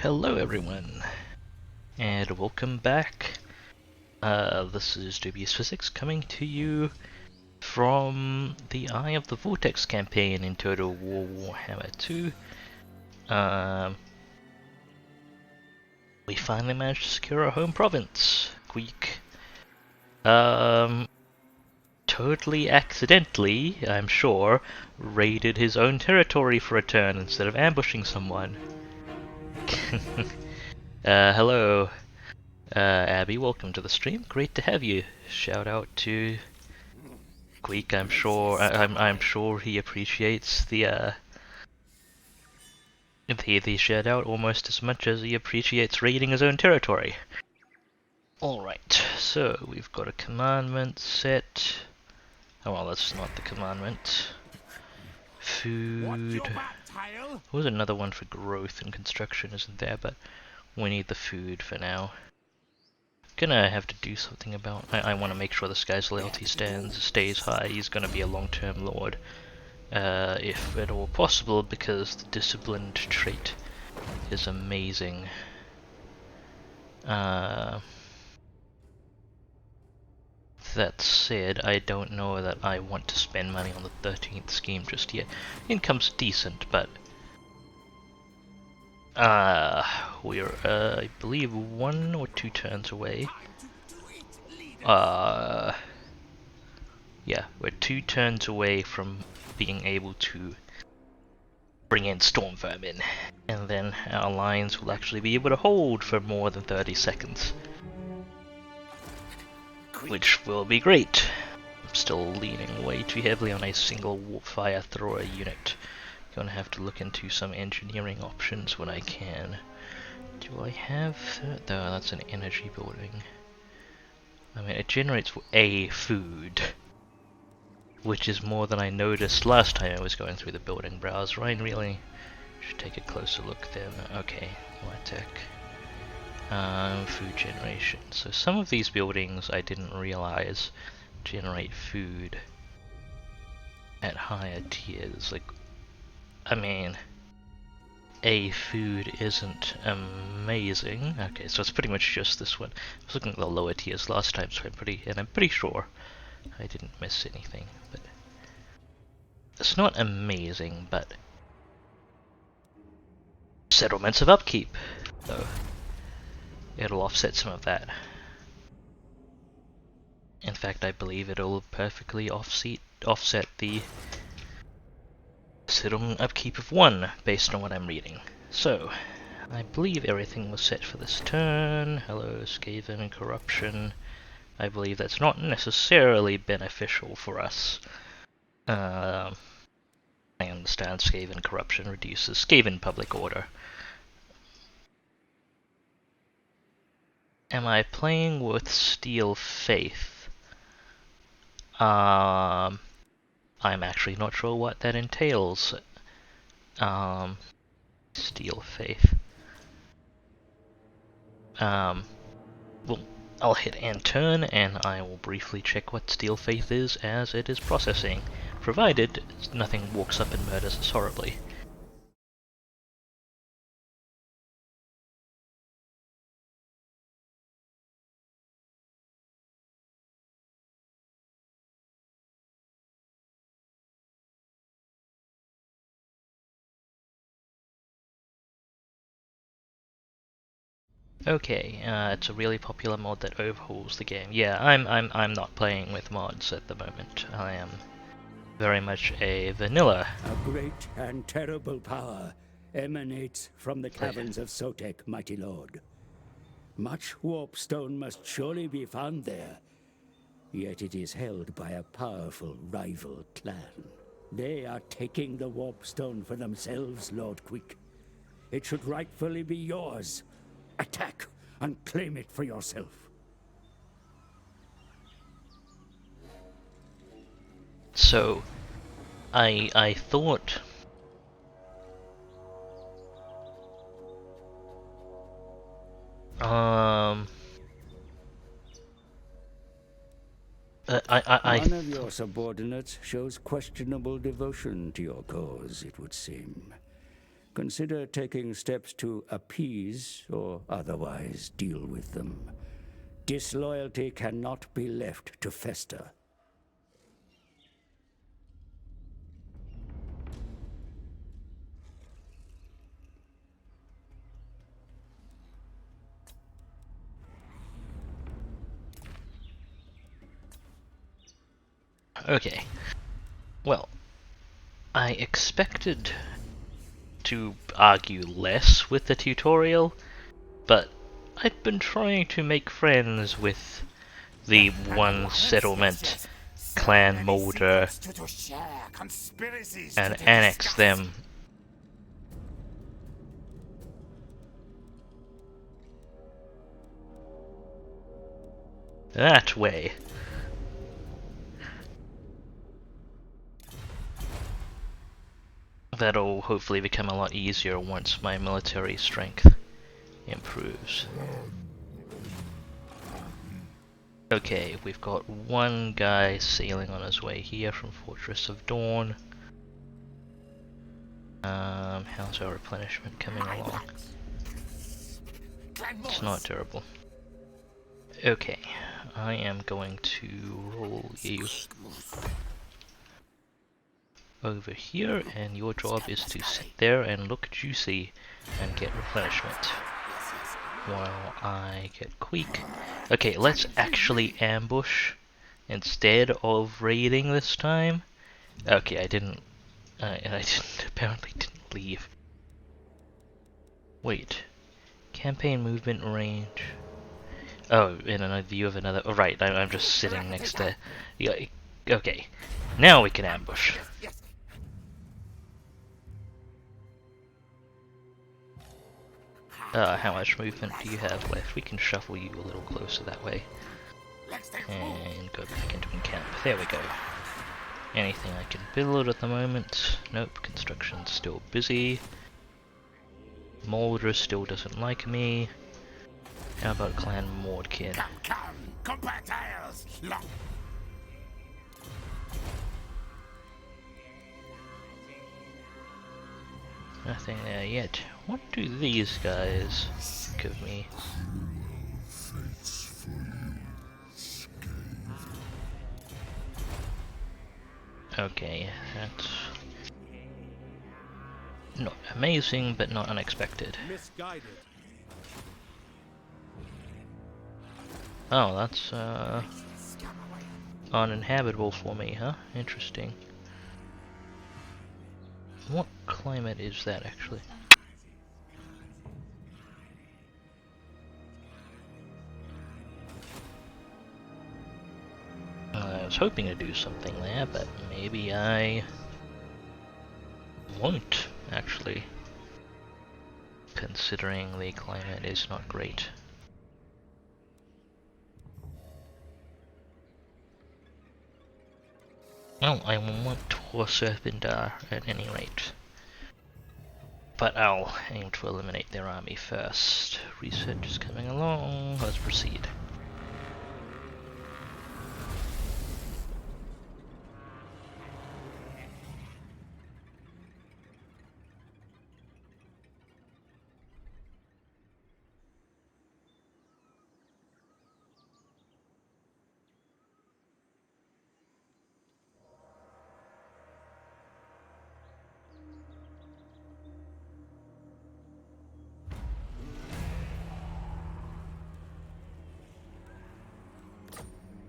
Hello everyone, and welcome back. This is DubiousPhysics coming to you from the Eye of the Vortex campaign in Total War Warhammer 2. We finally managed to secure our home province, Queek. Totally accidentally, I'm sure, raided his own territory for a turn instead of ambushing someone. Hello. Abby, welcome to the stream. Great to have you. Shout out to Queek. I'm sure he appreciates the shout out almost as much as he appreciates raiding his own territory. Alright, so we've got a commandment set. Oh well, that's not the commandment. Food. There was another one for growth and construction, isn't there? But we need the food for now. Gonna have to do something about. I want to make sure this guy's loyalty stays high. He's gonna be a long-term lord, if at all possible, because the disciplined trait is amazing. That said, I don't know that I want to spend money on the 13th scheme just yet. Income's decent, but we're I believe 1 or 2 turns away. Yeah, we're 2 turns away from being able to bring in storm vermin, and then our lines will actually be able to hold for more than 30 seconds, which will be great. I'm still leaning way too heavily on a single fire thrower unit. Gonna have to look into some engineering options when I can. Do I have... no, that's an energy building. I mean, it generates a food, which is more than I noticed last time I was going through the building browser. I really should take a closer look then. Okay, light tech. Food generation. So some of these buildings I didn't realize generate food at higher tiers. Like, I mean, a food isn't amazing. Okay, so it's pretty much just this one. I was looking at the lower tiers last time, so I'm pretty sure I didn't miss anything. But it's not amazing, but settlements of upkeep, though. It'll offset some of that. In fact, I believe it'll perfectly offset the settlement upkeep of 1, based on what I'm reading. So, I believe everything was set for this turn. Hello, Skaven and corruption. I believe that's not necessarily beneficial for us. I understand Skaven corruption reduces Skaven public order. Am I playing with Steel Faith? I'm actually not sure what that entails. Steel Faith. Well, I'll hit end turn and I will briefly check what Steel Faith is as it is processing, provided nothing walks up and murders us horribly. Okay, it's a really popular mod that overhauls the game. Yeah, I'm not playing with mods at the moment. I am very much a vanilla. A great and terrible power emanates from the caverns of Sotek, mighty lord. Much warpstone must surely be found there, yet it is held by a powerful rival clan. They are taking the warpstone for themselves, Lord Queek. It should rightfully be yours. Attack and claim it for yourself. So, I thought... One of your subordinates shows questionable devotion to your cause, it would seem. consider taking steps to appease or otherwise deal with them. Disloyalty cannot be left to fester. Okay. Well, I expected to argue less with the tutorial, but I'd been trying to make friends with the one settlement clan molder and annex them. That way. That'll hopefully become a lot easier once my military strength improves. Okay, we've got one guy sailing on his way here from Fortress of Dawn. How's our replenishment coming along? It's not terrible. Okay, I am going to roll you over here, and your job is to sit there and look juicy and get replenishment while I get Queek. Okay, let's actually ambush instead of raiding this time. Okay, I apparently didn't leave. Wait, campaign movement range. Oh, in a view of another. Oh, right, I'm just sitting next to. Yeah, okay, now we can ambush. How much movement do you have left? We can shuffle you a little closer that way. And go back into camp. There we go. Anything I can build at the moment? Nope, construction's still busy. Molder still doesn't like me. How about Clan Mordkin? Nothing there yet. What do these guys give me? Okay, that's not amazing, but not unexpected. Oh, that's uninhabitable for me, huh? Interesting. What climate is that, actually? I was hoping to do something there, but maybe I won't, actually, considering the climate is not great. Well, I want Tor Serpendar at any rate. But I'll aim to eliminate their army first. Research is coming along, let's proceed.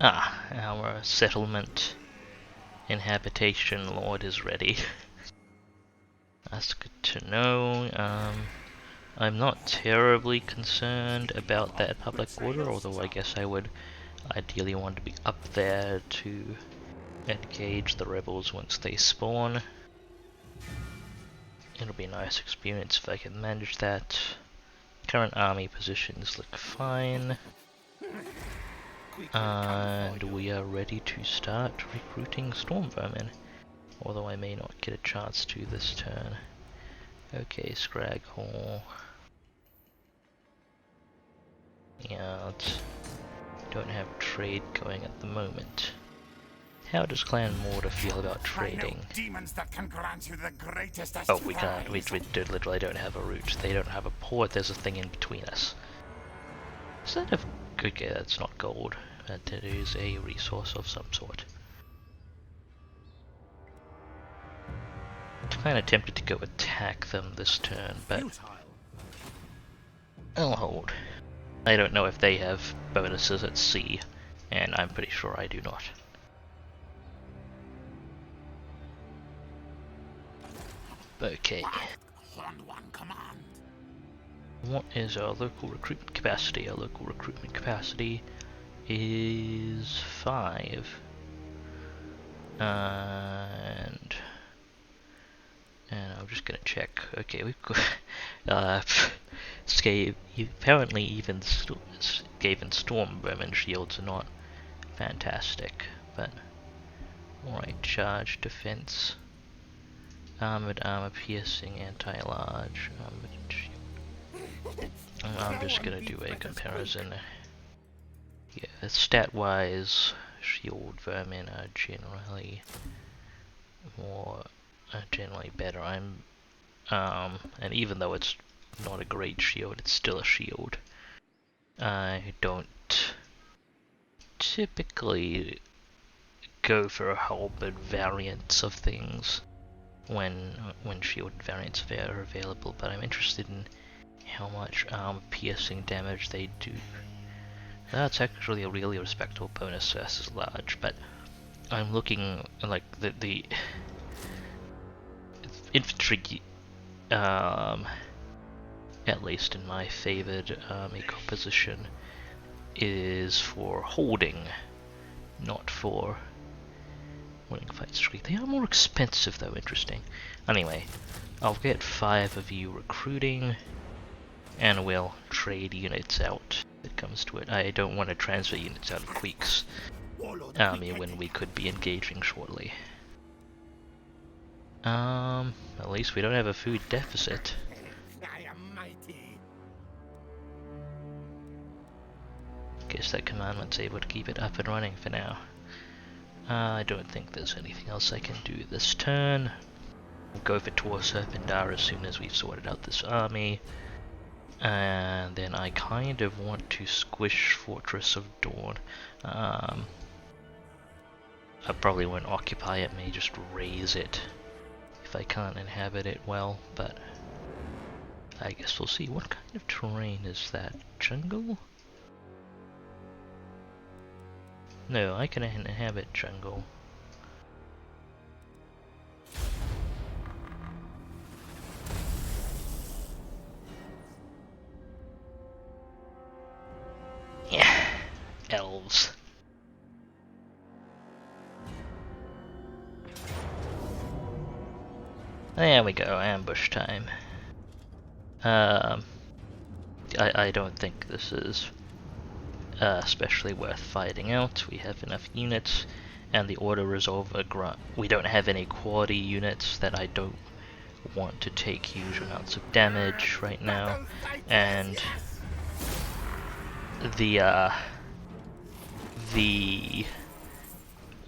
Ah, our settlement inhabitation lord is ready. That's good to know. I'm not terribly concerned about that public order, although I guess I would ideally want to be up there to engage the rebels once they spawn. It'll be a nice experience if I can manage that. Current army positions look fine. And we are ready to start recruiting storm vermin, although I may not get a chance to this turn. Okay, Scrag Hall. Yeah, don't have trade going at the moment. How does Clan Mortar feel about trading? Demons that can grant you the greatest Oh, we can't. We literally don't have a route. They don't have a port. There's a thing in between us. Is that a good guess? That's not gold. But it is a resource of some sort. I'm kind of tempted to go attack them this turn, but I'll hold. I don't know if they have bonuses at sea, and I'm pretty sure I do not. Okay. What is our local recruitment capacity? Our local recruitment capacity is 5. And I'm just gonna check. Okay, we've got apparently even Skaven Storm Vermin shields are not fantastic, but alright, charge, defense, armored armor, piercing, anti-large, armored shield. I'm just gonna do a comparison. Yeah, stat-wise, shield vermin are generally generally better. And even though it's not a great shield, it's still a shield. I don't typically go for a whole bit variants of things when shield variants are available, but I'm interested in how much piercing damage they do. That's actually a really respectable bonus versus large, but I'm looking like the infantry, at least in my favored army composition, is for holding, not for winning fight streak. They are more expensive though, interesting. Anyway, I'll get 5 of you recruiting, and we'll trade units out if it comes to it. I don't want to transfer units out of Queek's army when we could be engaging shortly. At least we don't have a food deficit. Guess that commandment's able to keep it up and running for now. I don't think there's anything else I can do this turn. We'll go for Tor Serpendar as soon as we've sorted out this army. And then I kind of want to squish Fortress of Dawn. I probably won't occupy it, may just raise it if I can't inhabit it well, but I guess we'll see. What kind of terrain is that? Jungle? No, I can inhabit jungle. Yeah, elves. There we go, ambush time. I don't think this is especially worth fighting out. We have enough units, and the auto resolver grunt. We don't have any quality units that I don't want to take huge amounts of damage right now, and the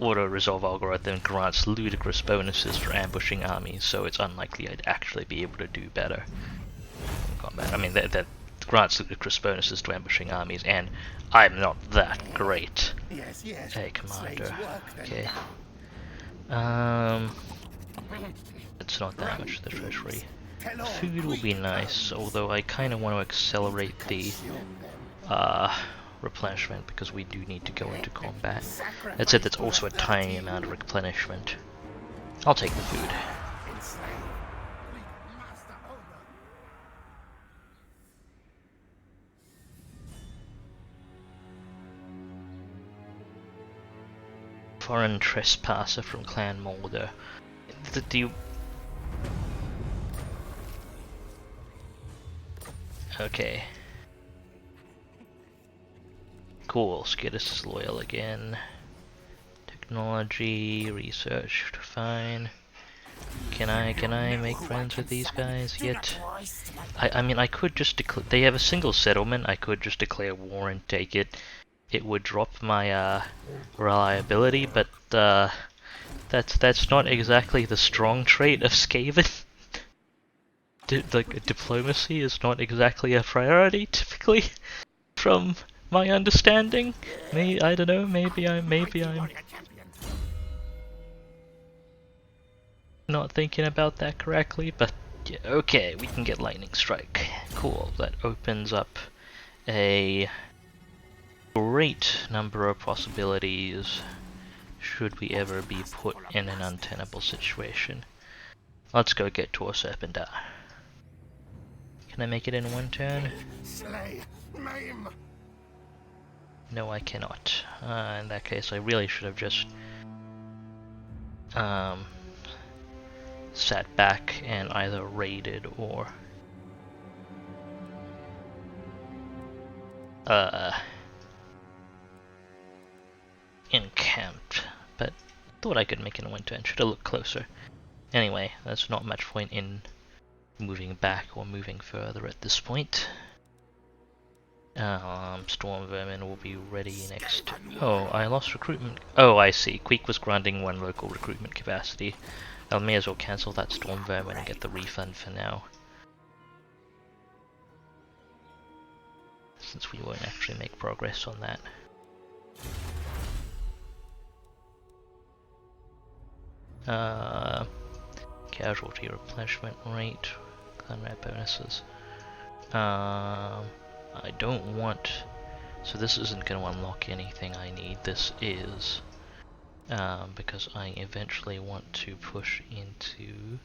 auto-resolve algorithm grants ludicrous bonuses for ambushing armies, so it's unlikely I'd actually be able to do better in combat. I mean, that grants ludicrous bonuses to ambushing armies, and I'm not that great. Hey, Commander. Okay. It's not that much the treasury. Food will be nice, although I kind of want to accelerate the replenishment because we do need to go into combat. That said, that's also a tiny amount of replenishment. I'll take the food. Foreign trespasser from Clan Molder. Okay. Cool, Skittis is loyal again. Technology, research, fine. Can I make friends with these guys yet? I mean, I could just declare. They have a single settlement. I could just declare war and take it. it would drop my reliability, but that's not exactly the strong trait of Skaven. Like, diplomacy is not exactly a priority, typically, from my understanding. I don't know, maybe I'm not thinking about that correctly, but yeah, okay, we can get Lightning Strike. Cool, that opens up a great number of possibilities should we ever be put in an untenable situation. Let's go get Torcep and die. Can I make it in one turn? Slay, maim. No, I cannot. In that case, I really should have just sat back and either raided or encamped. But thought I could make it in one turn. Should have looked closer. Anyway, there's not much point in moving back or moving further at this point. Storm Vermin will be ready next. Oh, I lost recruitment. Oh, I see. Queek was granting 1 local recruitment capacity. I may as well cancel that Storm Vermin and get the refund for now, since we won't actually make progress on that. Casualty replenishment rate, clan rat bonuses. I don't want, so this isn't going to unlock anything I need. This is because I eventually want to push into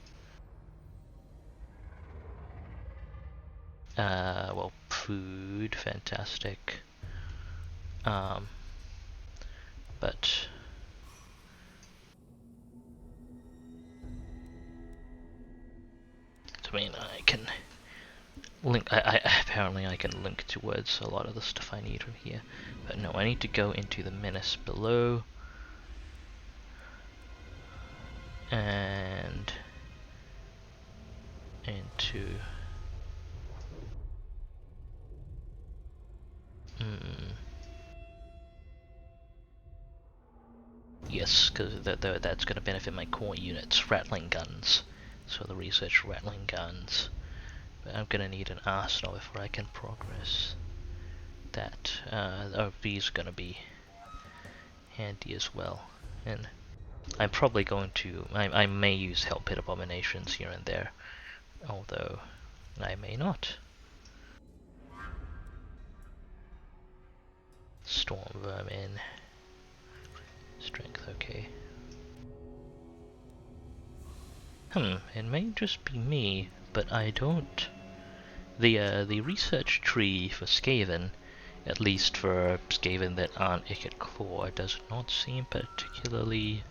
well, food, fantastic. But I mean, I can link. I apparently I can link towards a lot of the stuff I need from here. But no, I need to go into the menace below and into yes, because that's going to benefit my core units, rattling guns. So the research rattling guns. But I'm going to need an arsenal before I can progress that. OB's going to be handy as well. And I'm probably going to, I may use Hell Pit Abominations here and there, although I may not. Storm Vermin. Strength, okay. It may just be me, but I don't... The research tree for Skaven, at least for Skaven that aren't Ikit Claw, does not seem particularly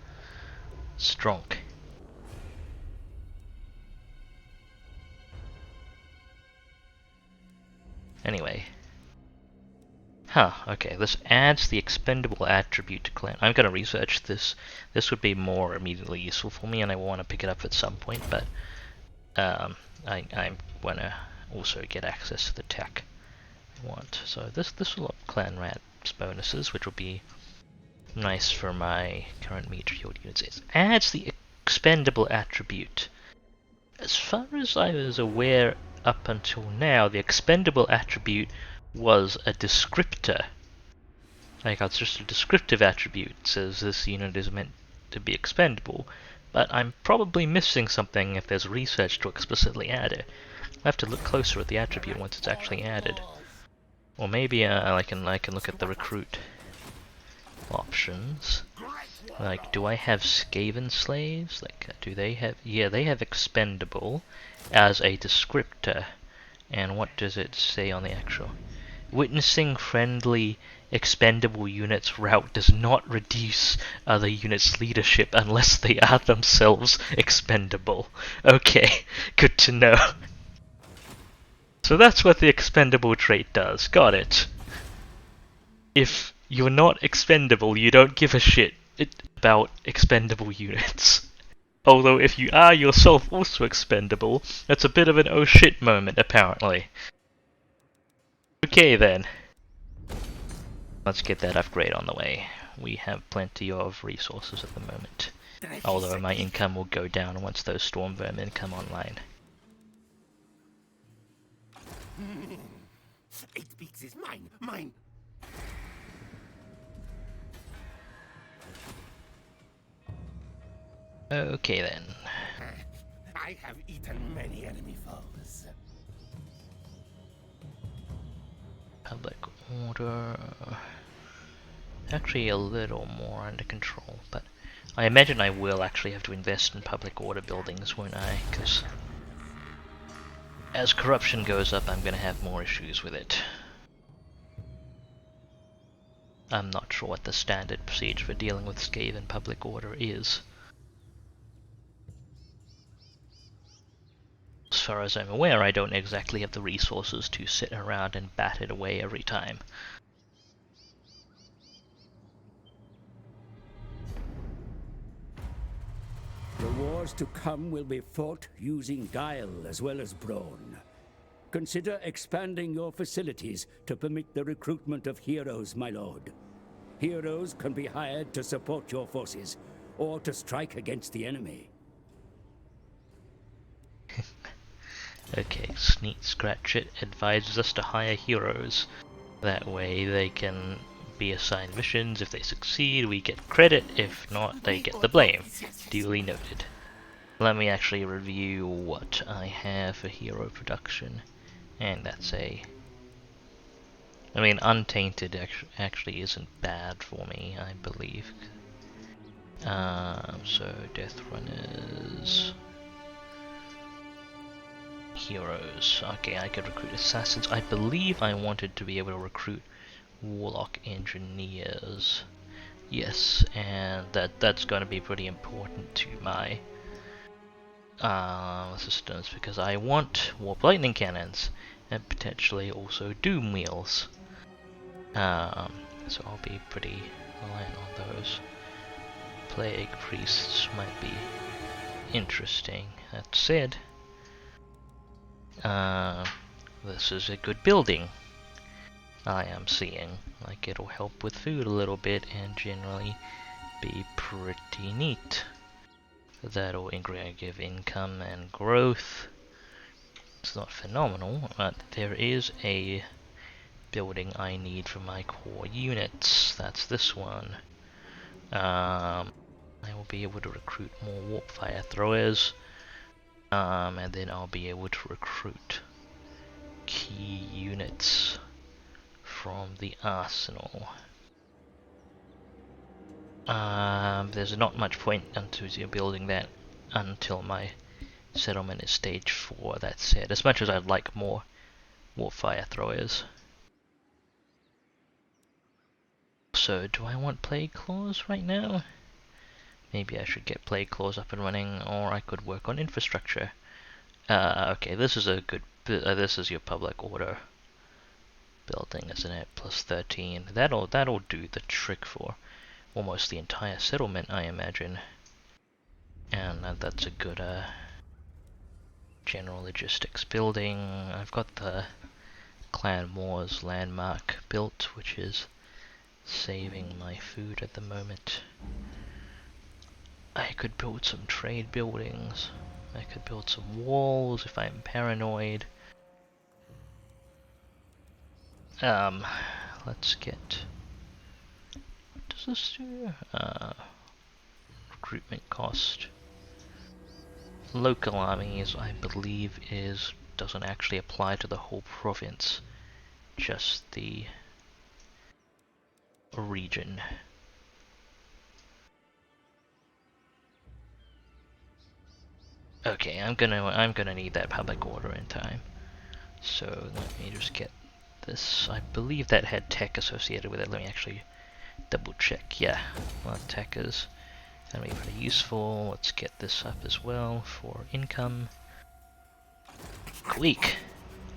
strong. Anyway. Okay, this adds the expendable attribute to clan. I'm gonna research this. This would be more immediately useful for me, and I want to pick it up at some point, but I want to also get access to the tech I want. So this will up clan rats bonuses, which will be nice for my current meter shield units. It adds the expendable attribute. As far as I was aware up until now, the expendable attribute was a descriptor. Like, it's just a descriptive attribute. It says this unit is meant to be expendable, but I'm probably missing something if there's research to explicitly add it. I have to look closer at the attribute once it's actually added. Or maybe I can look at the recruit options. Like, do I have Skaven slaves? Like, do they have... Yeah, they have expendable as a descriptor. And what does it say on the actual... Witnessing friendly expendable units route does not reduce other units' leadership unless they are themselves expendable. Okay, good to know. So that's what the expendable trait does. Got it. If you're not expendable, you don't give a shit about expendable units. Although if you are yourself also expendable, that's a bit of an oh shit moment, apparently. Okay then. Let's get that upgrade on the way. We have plenty of resources at the moment. Although my income will go down once those storm vermin come online. 8 Peaks is mine, mine. Okay then. I have eaten many enemy foes. Public order. Actually a little more under control, but I imagine I will actually have to invest in public order buildings, won't I? Because as corruption goes up, I'm going to have more issues with it. I'm not sure what the standard procedure for dealing with Skaven public order is. As far as I'm aware, I don't exactly have the resources to sit around and bat it away every time. The wars to come will be fought using guile as well as brawn. Consider expanding your facilities to permit the recruitment of heroes, my lord. Heroes can be hired to support your forces, or to strike against the enemy. Okay, Sneak Scratchit advises us to hire heroes. That way they can be assigned missions. If they succeed, we get credit. If not, they get the blame. Duly noted. Let me actually review what I have for hero production. And that's a... I mean, Untainted actually isn't bad for me, I believe. So, Death Runners... Heroes. Okay, I could recruit assassins. I believe I wanted to be able to recruit warlock engineers. Yes, and that's going to be pretty important to my systems, because I want warp lightning cannons and potentially also doom wheels. So I'll be pretty reliant on those. Plague priests might be interesting. That said, this is a good building. I am seeing. Like, it'll help with food a little bit and generally be pretty neat. That'll give income and growth. It's not phenomenal, but there is a building I need for my core units. That's this one. I will be able to recruit more warp fire throwers. And then I'll be able to recruit key units from the arsenal. There's not much point into building that until my settlement is stage 4, that said, as much as I'd like more warp fire throwers. So, do I want Plague Claws right now? Maybe I should get Plague Claws up and running, or I could work on infrastructure. Okay, this is a good... this is your public order building, isn't it? Plus 13. That'll do the trick for almost the entire settlement, I imagine. And that's a good general logistics building. I've got the Clan Wars landmark built, which is saving my food at the moment. I could build some trade buildings. I could build some walls if I'm paranoid. Let's get... what does this do? Recruitment cost. Local armies, I believe, doesn't actually apply to the whole province, just the region. Okay, I'm gonna need that public order in time. So let me just get this. I believe that had tech associated with it. Let me actually double check. Yeah, well, tech is gonna be pretty useful. Let's get this up as well for income. Queek.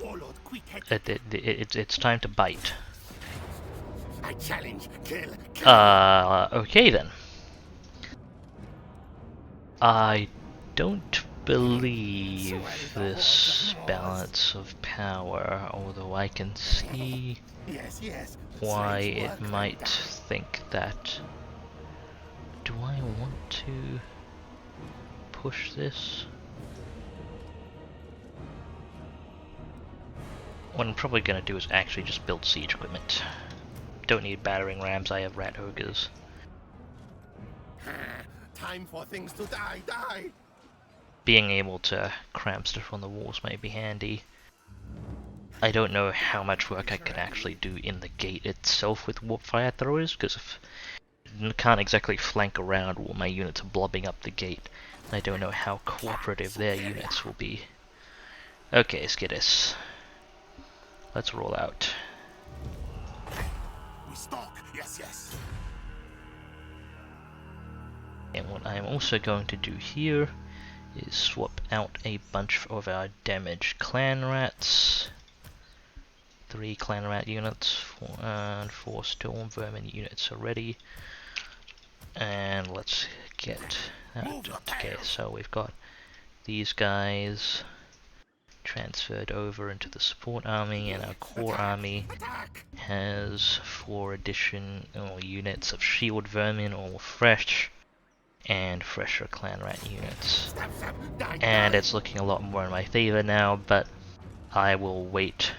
Warlord Queek Headtaker. It's time to bite. I challenge, kill, kill. Okay then. I don't believe this balance of power, although I can see why it might think that. Do I want to push this? What I'm probably gonna do is actually just build siege equipment. Don't need battering rams, I have rat ogres. Time for things to die. Being able to cram stuff on the walls might be handy. I don't know how much work I can actually do in the gate itself with warp fire throwers, because if I can't exactly flank around while my units are blobbing up the gate, I don't know how cooperative their units will be. Okay, Skittis. Let's roll out. We stalk. Yes. And what I'm also going to do here is swap out a bunch of our damaged clan rats. 3 clan rat units and 4 storm vermin units already. And let's get that. Okay, so we've got these guys transferred over into the support army, and our core army has 4 additional units of shield vermin, all fresh, and fresher clan rat units. And it's looking a lot more in my favor now, but I will wait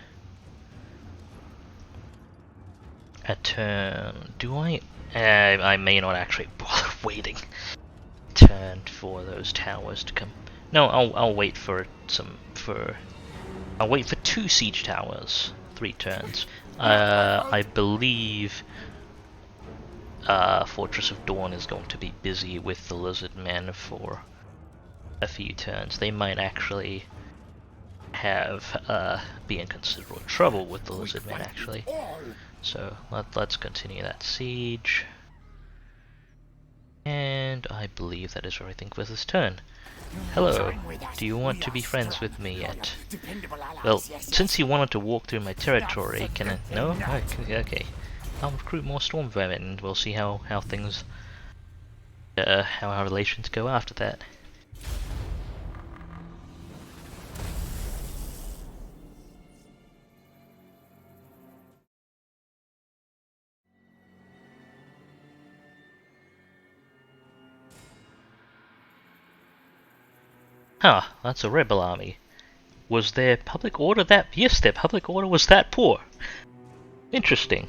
a turn. Do I? I may not actually bother waiting turn for those towers to come. No, I'll wait for I'll wait for 2 siege towers, 3 turns. I believe Fortress of Dawn is going to be busy with the lizard men for a few turns. They might actually have be in considerable trouble with the lizard men actually. So let's continue that siege. And I believe that is everything for this turn. Hello, do you want to be friends with me yet? Well, since you wanted to walk through my territory, can I? No? Okay. I'll recruit more storm vermin and we'll see how things, how our relations go after that. Huh, that's a rebel army. Was their public order that? Yes, their public order was that poor. Interesting.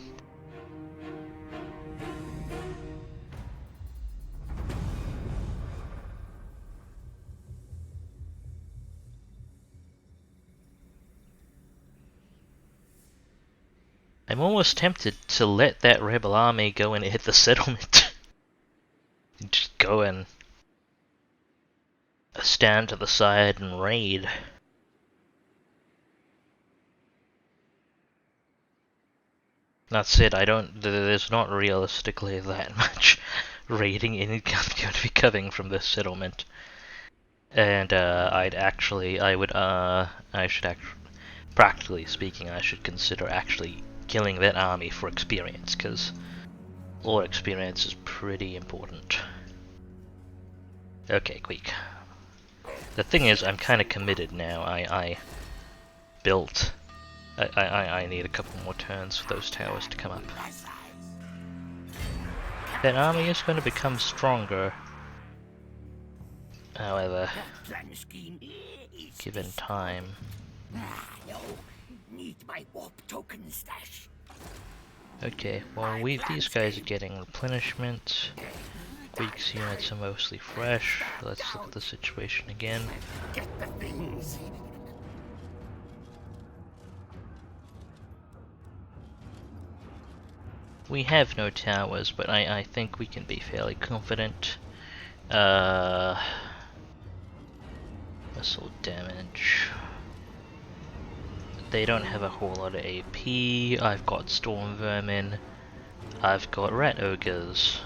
I'm almost tempted to let that rebel army go and hit the settlement. Just go and stand to the side and raid. That's it, there's not realistically that much raiding in going to be coming from this settlement. And practically speaking, I should consider actually killing that army for experience, because lore experience is pretty important. Okay, Queek. The thing is, I'm kind of committed now. I need a couple more turns for those towers to come up. That army is going to become stronger. However, given time. Okay, well these guys are getting replenishment. Queek's units are mostly fresh. Let's look at the situation again. We have no towers, but I think we can be fairly confident. Missile damage. They don't have a whole lot of AP. I've got storm vermin. I've got rat ogres.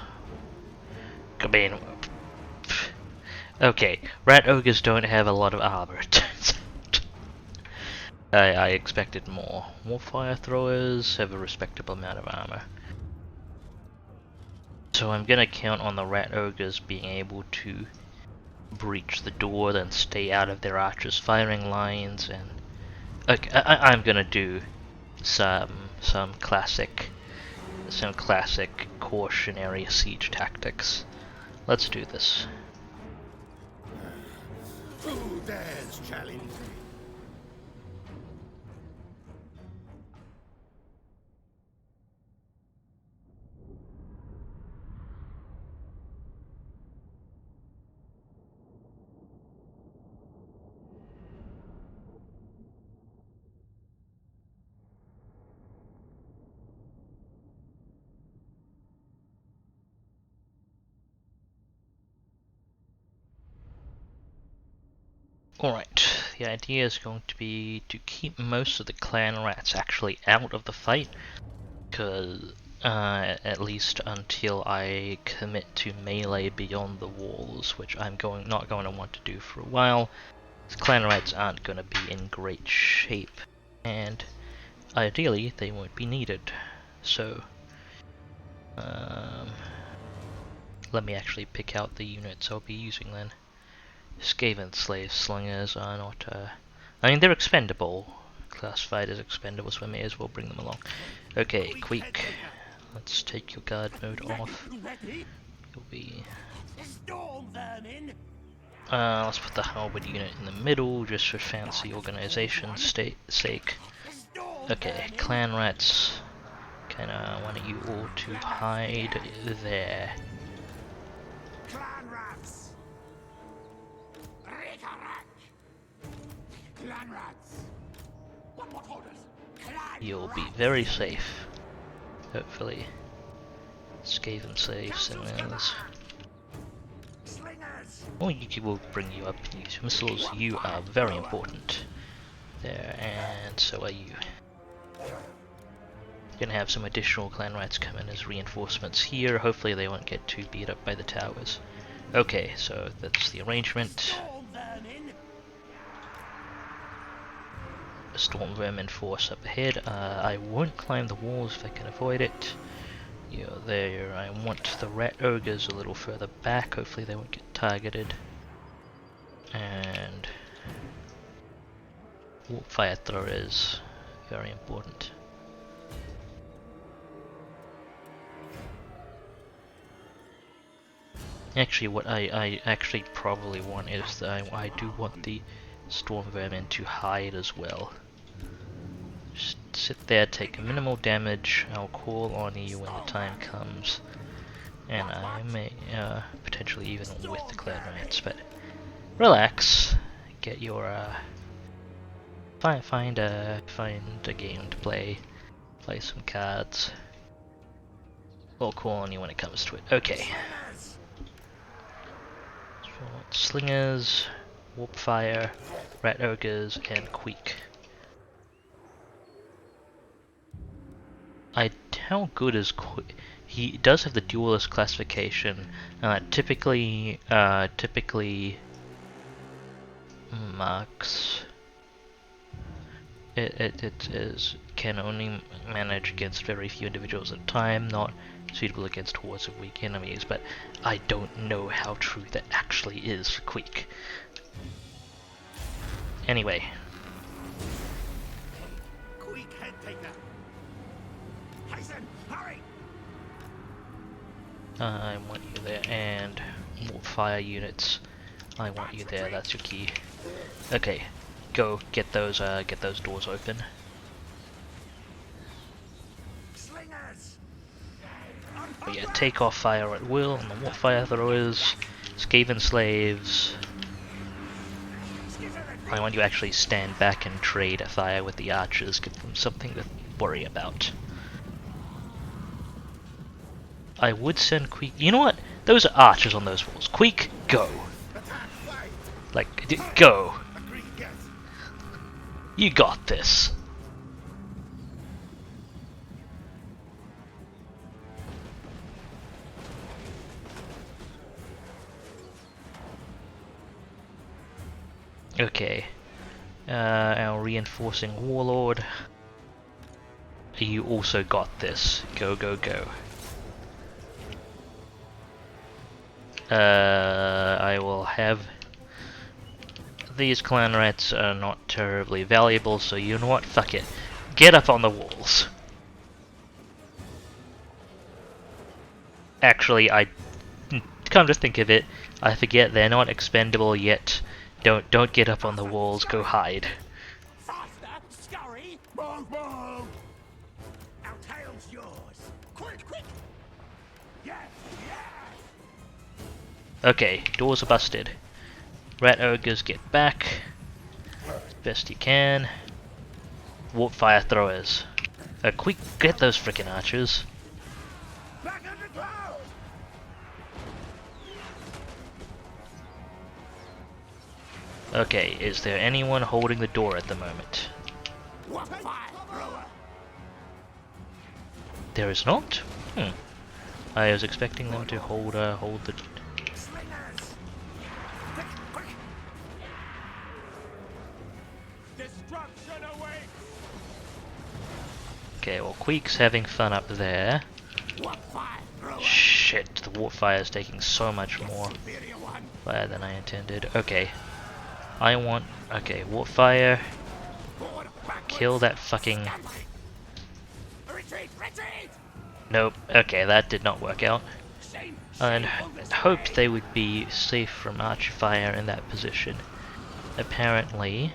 I mean, okay, rat ogres don't have a lot of armor. It turns out. I expected more. More fire throwers have a respectable amount of armor. So I'm gonna count on the rat ogres being able to breach the door, then stay out of their archers' firing lines, and okay, I'm gonna do some classic cautionary siege tactics. Let's do this. Who dares challenge me? Alright, the idea is going to be to keep most of the clan rats actually out of the fight, because at least until I commit to melee beyond the walls, which I'm not going to want to do for a while. Clan rats aren't going to be in great shape, and ideally they won't be needed. So let me actually pick out the units I'll be using then. Skaven slave slingers are not, I mean, they're expendable, classified as expendable, so I may as well bring them along. Okay, Queek, let's take your guard mode off. You'll be... let's put the halberd unit in the middle, just for fancy organization's sake. Okay, clan rats, kinda want you all to hide there. Clan rats! Clan rats! What orders? Clan You'll be rats! very safe, hopefully. Skaven slave slingers. Slingers! Oh, you will bring you up. Use missiles. You are very important. There, and so are you. Gonna have some additional clan rats come in as reinforcements here. Hopefully they won't get too beat up by the towers. Okay, so that's the arrangement. Storm vermin force up ahead. I won't climb the walls if I can avoid it. You're there. I want the rat ogres a little further back. Hopefully they won't get targeted. And warp fire throwers, very important. Actually, what I actually probably want is that I do want the storm vermin to hide as well. Just sit there, take minimal damage. I'll call on you when the time comes, and I may potentially even with the clan rats. But relax, get your find a game to play some cards. We'll call on you when it comes to it. Okay. Slingers, warp fire, rat ogres, and Queek. How good is Queek? He does have the duelist classification. Typically marks. It can only manage against very few individuals at a time, not suitable against hordes of weak enemies, but I don't know how true that actually is for Queek. Anyway. Queek Headtaker! Hasten, hurry! I want you there, and more fire units. I want you there, that's your key. Okay, go get those doors open. But yeah, take off fire at will on the warp fire throwers, Skaven slaves. I want you to actually stand back and trade fire with the archers, give them something to worry about. I would send Queek. You know what? Those are archers on those walls. Queek, go. Like, go. You got this. Okay. Our reinforcing warlord. You also got this. Go, go, go. I will have These clan rats are not terribly valuable, so you know what? Fuck it. Get up on the walls. Actually, come to think of it, I forget they're not expendable yet. Don't get up on the walls, go hide. Faster, scurry! Move, move! Our tail's yours. Quick, quick! Yes, yes! Okay, doors are busted. Rat ogres, get back. As best you can. Warp fire throwers. Quick, get those frickin' archers. Back underground! Okay, is there anyone holding the door at the moment? What fire thrower? There is not? I was expecting them to hold the... Slingers! Quick, quick! Destruction awaits! Okay, well, Queek's having fun up there. What fire thrower? Shit, the warp fire is taking so much more Superior one. fire than I intended. Okay. I want... Okay, warp fire. Forward, backwards. Kill that fucking... Stand by. Retreat, retreat! Nope. Okay, that did not work out. Shame, And shame on this hoped way. they would be safe from archer fire in that position. Apparently...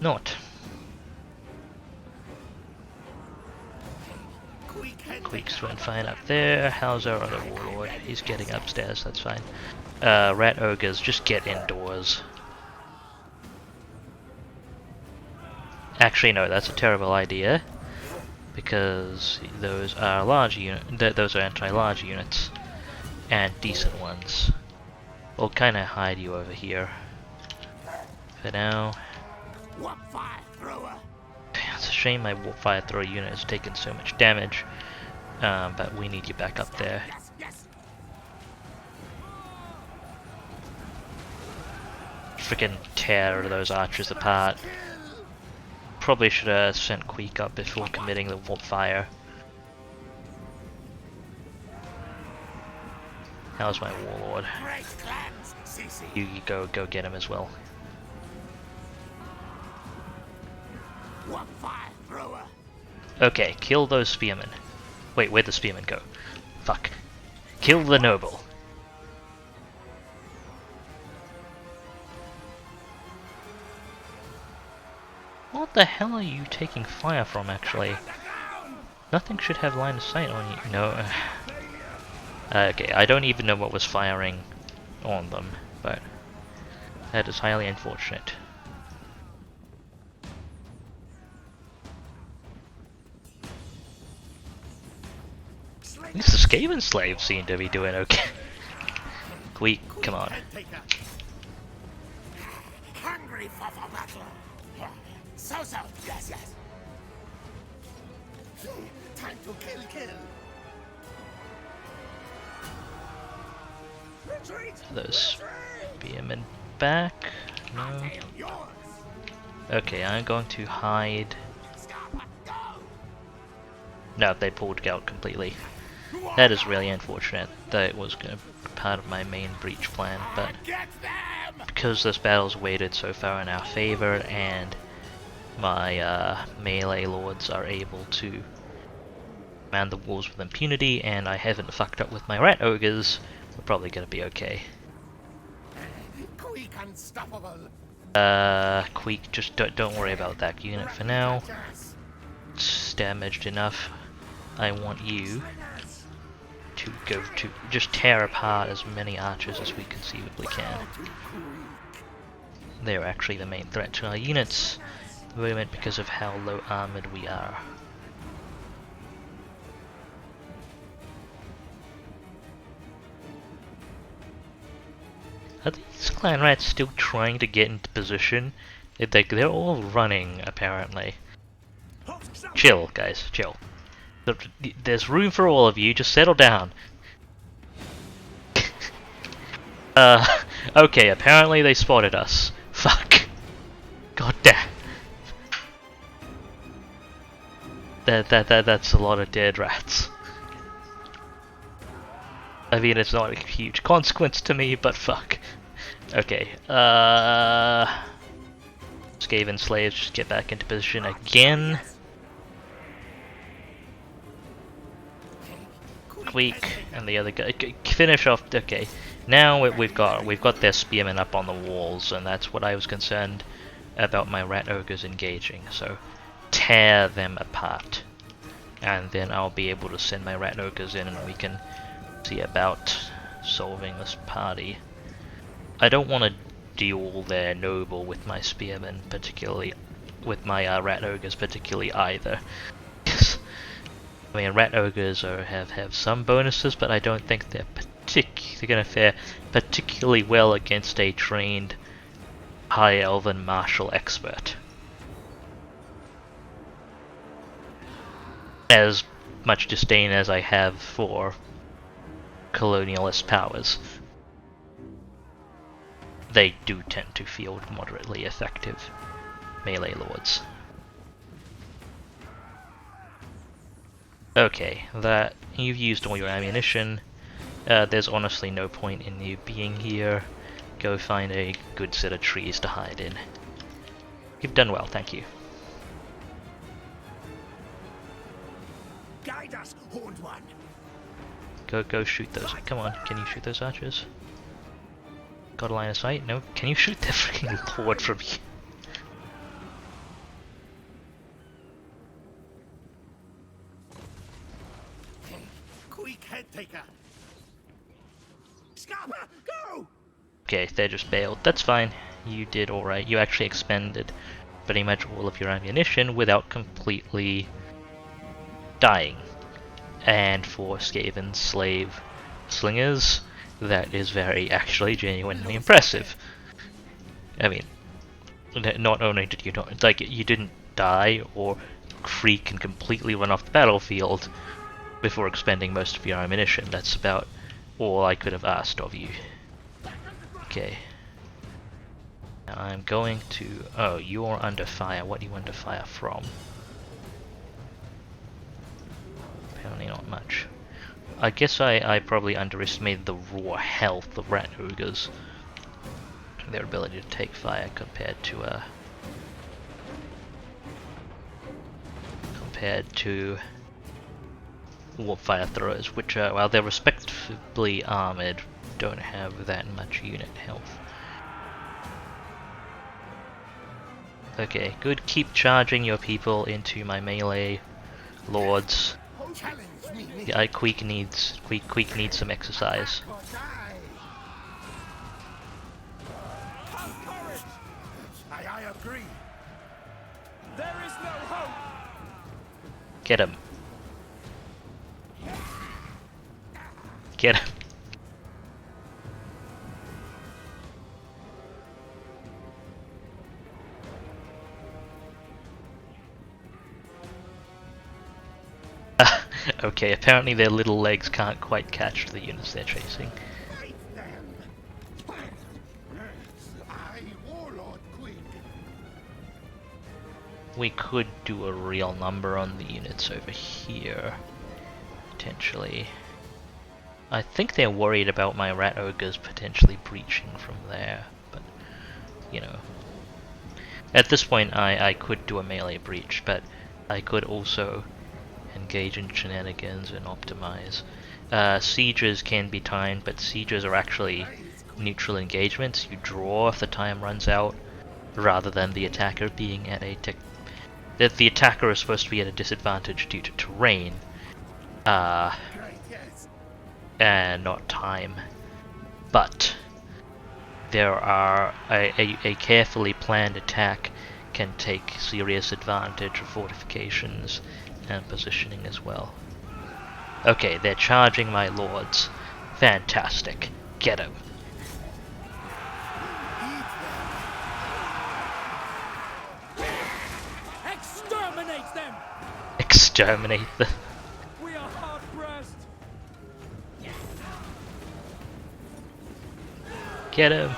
not. Queek Headtaker. Queek's doing fine up there. How's our other warlord? He's getting upstairs, that's fine. Rat ogres, just get indoors. Actually, no, that's a terrible idea. Because those are those are anti-large units. And decent ones. We'll kinda hide you over here. For now. What fire thrower? It's a shame my warp fire thrower unit has taken so much damage. But we need you back up there. Yes, yes. Freaking tear those archers apart. Probably should have sent Queek up before committing the warp fire. How's my warlord? Great clans, CC. You go get him as well. What fire thrower? Okay, kill those spearmen. Wait, where'd the spearmen go? Fuck. Kill the noble. What the hell are you taking fire from, actually? Nothing should have line of sight on you. No. Okay, I don't even know what was firing on them, but that is highly unfortunate. At least the Skaven slaves seem to be doing okay. Queek, come on. Headtaker. Hungry for battle. So, yes, yes. Time to kill. Retreat! Those spearmen back? No. Tail yours. Okay, I'm going to hide. Scarpa, go! No, they pulled out completely. That is really unfortunate. That was going to be part of my main breach plan, but Get them! because this battle's weighted so far in our favor and my melee lords are able to man the walls with impunity and I haven't fucked up with my rat ogres, we're probably going to be okay. Queek unstoppable. Queek, just don't worry about that unit for now. It's damaged enough. I want you to go to just tear apart as many archers as we conceivably can. They're actually the main threat to our units at the moment because of how low armored we are. Are these clan rats still trying to get into position? They're all running, apparently. Chill, guys, chill. There's room for all of you, just settle down. Okay, apparently they spotted us. Fuck. God damn. That's a lot of dead rats. I mean, it's not a huge consequence to me, but fuck. Okay, Skaven slaves just get back into position again. Queek and the other guy finish off. Okay, now we've got their spearmen up on the walls, and that's what I was concerned about my rat ogres engaging. So tear them apart, and then I'll be able to send my rat ogres in, and we can see about solving this party. I don't want to duel their noble with my spearmen, particularly with my rat ogres, particularly either. I mean, rat ogres have some bonuses, but I don't think they're going to fare particularly well against a trained high elven martial expert. As much disdain as I have for colonialist powers, they do tend to field moderately effective melee lords. Okay, that you've used all your ammunition. There's honestly no point in you being here. Go find a good set of trees to hide in. You've done well, thank you. Guide us, Horned One. Go shoot those. Come on, can you shoot those archers? Got a line of sight? No? Can you shoot the freaking lord from here? Queek Headtaker. Scalper, go! Okay, they just bailed. That's fine. You did alright. You actually expended pretty much all of your ammunition without completely dying. And for Skaven slave slingers, that is very actually genuinely impressive. I mean, not only did you not, like, you didn't die or creak and completely run off the battlefield before expending most of your ammunition. That's about all I could have asked of you. Okay. Now I'm going to... Oh, you're under fire. What are you under fire from? Apparently not much. I guess I probably underestimated the raw health of rat ogres. Their ability to take fire compared to warp fire throwers, which are, while they're respectably armored, don't have that much unit health. Okay, good. Keep charging your people into my melee lords. Yeah, Queek needs some exercise. I agree. There is no hope. Get him. Get him. Okay, apparently their little legs can't quite catch the units they're chasing. Fight them. I, Warlord Queek. We could do a real number on the units over here, potentially. I think they're worried about my rat ogres potentially breaching from there, but, you know. At this point I could do a melee breach, but I could also engage in shenanigans and optimize. Sieges can be timed, but sieges are actually neutral engagements. You draw if the time runs out, rather than the attacker being at a the attacker is supposed to be at a disadvantage due to terrain, and not time. But there are a carefully planned attack can take serious advantage of fortifications and positioning as well. Okay, they're charging my lords. Fantastic. Get him. Exterminate them. Exterminate them. We are hard pressed. Get him.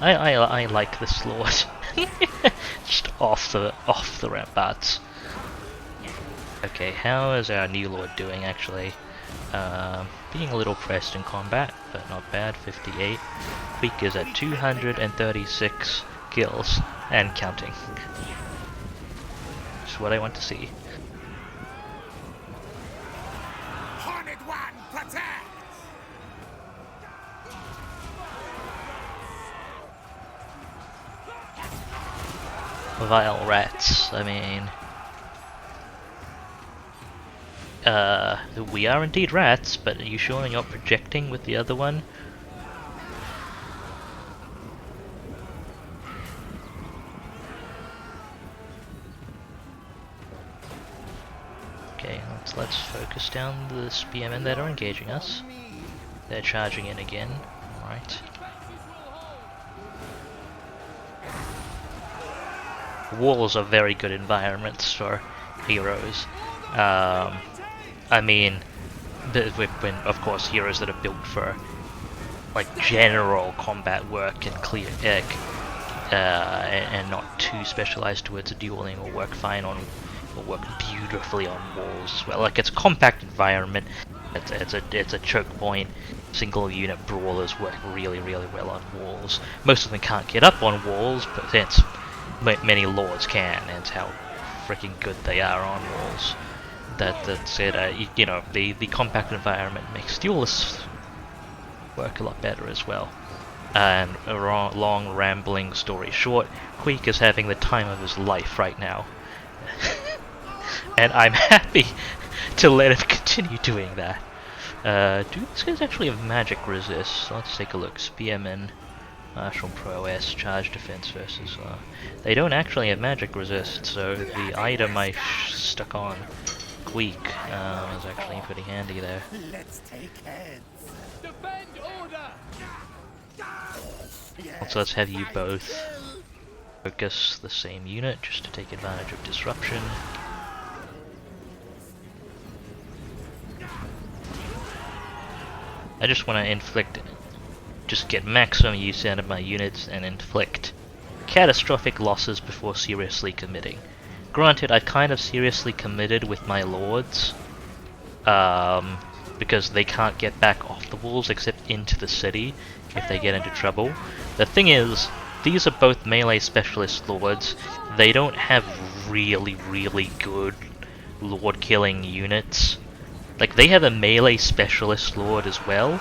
I like this lord. Just off the ramparts. Okay, how is our new lord doing actually? Being a little pressed in combat, but not bad. 58. Queek is at 236 kills and counting. Just what I want to see. Hornet One, protect! Vile rats. I mean, we are indeed rats, but are you sure you're not projecting with the other one? Okay, let's focus down the spearmen that are engaging us. They're charging in again. Alright. Walls are very good environments for heroes. I mean, when of course heroes that are built for like general combat work and clear and not too specialized towards dueling will work fine on, will work beautifully on walls as well. Like it's a compact environment. It's a choke point. Single unit brawlers work really well on walls. Most of them can't get up on walls, but that's many lords can, and it's how freaking good they are on walls. That said, you know, the compact environment makes duelists work a lot better as well. And a long rambling story short, Queek is having the time of his life right now. And I'm happy to let him continue doing that. Do these guys actually have magic resist? Let's take a look. Spearmen, martial prowess, charge defense versus... they don't actually have magic resist, so the item I stuck on Queek is actually pretty handy there. Let's take heads. Defend order! Also, let's have you both focus the same unit just to take advantage of disruption. I just want to just get maximum use out of my units and inflict catastrophic losses before seriously committing. Granted, I kind of seriously committed with my lords, because they can't get back off the walls except into the city if they get into trouble. The thing is, these are both melee specialist lords. They don't have really good lord killing units. Like, they have a melee specialist lord as well,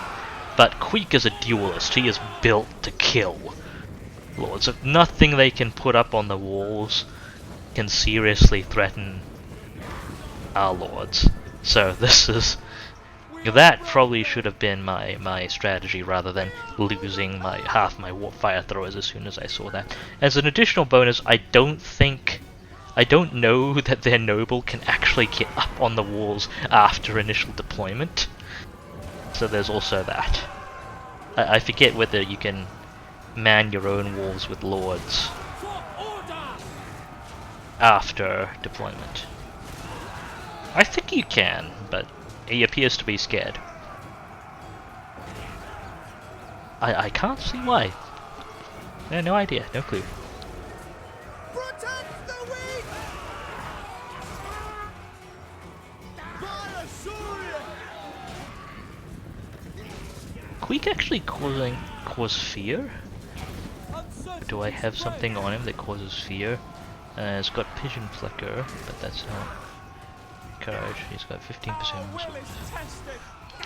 but Queek is a duelist. He is built to kill lords. So nothing they can put up on the walls can seriously threaten our lords. So that probably should have been my strategy rather than losing half my fire throwers as soon as I saw that. As an additional bonus, I don't know that their noble can actually get up on the walls after initial deployment. So there's also that. I forget whether you can man your own walls with lords after deployment. I think you can, but he appears to be scared. I can't see why. No idea, no clue. Protect the weak! Queek actually cause fear? Do I have something on him that causes fear? It's got Pigeon Flicker, but that's not courage. He's got 15% muscle.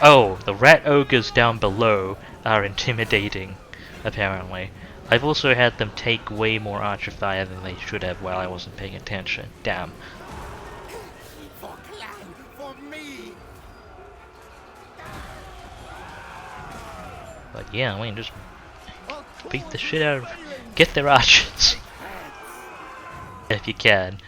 Oh, the rat ogres down below are intimidating, apparently. I've also had them take way more archer fire than they should have while I wasn't paying attention. Damn. For clan, for me. But yeah, I mean, just beat the shit out of... Get their archers! If you can.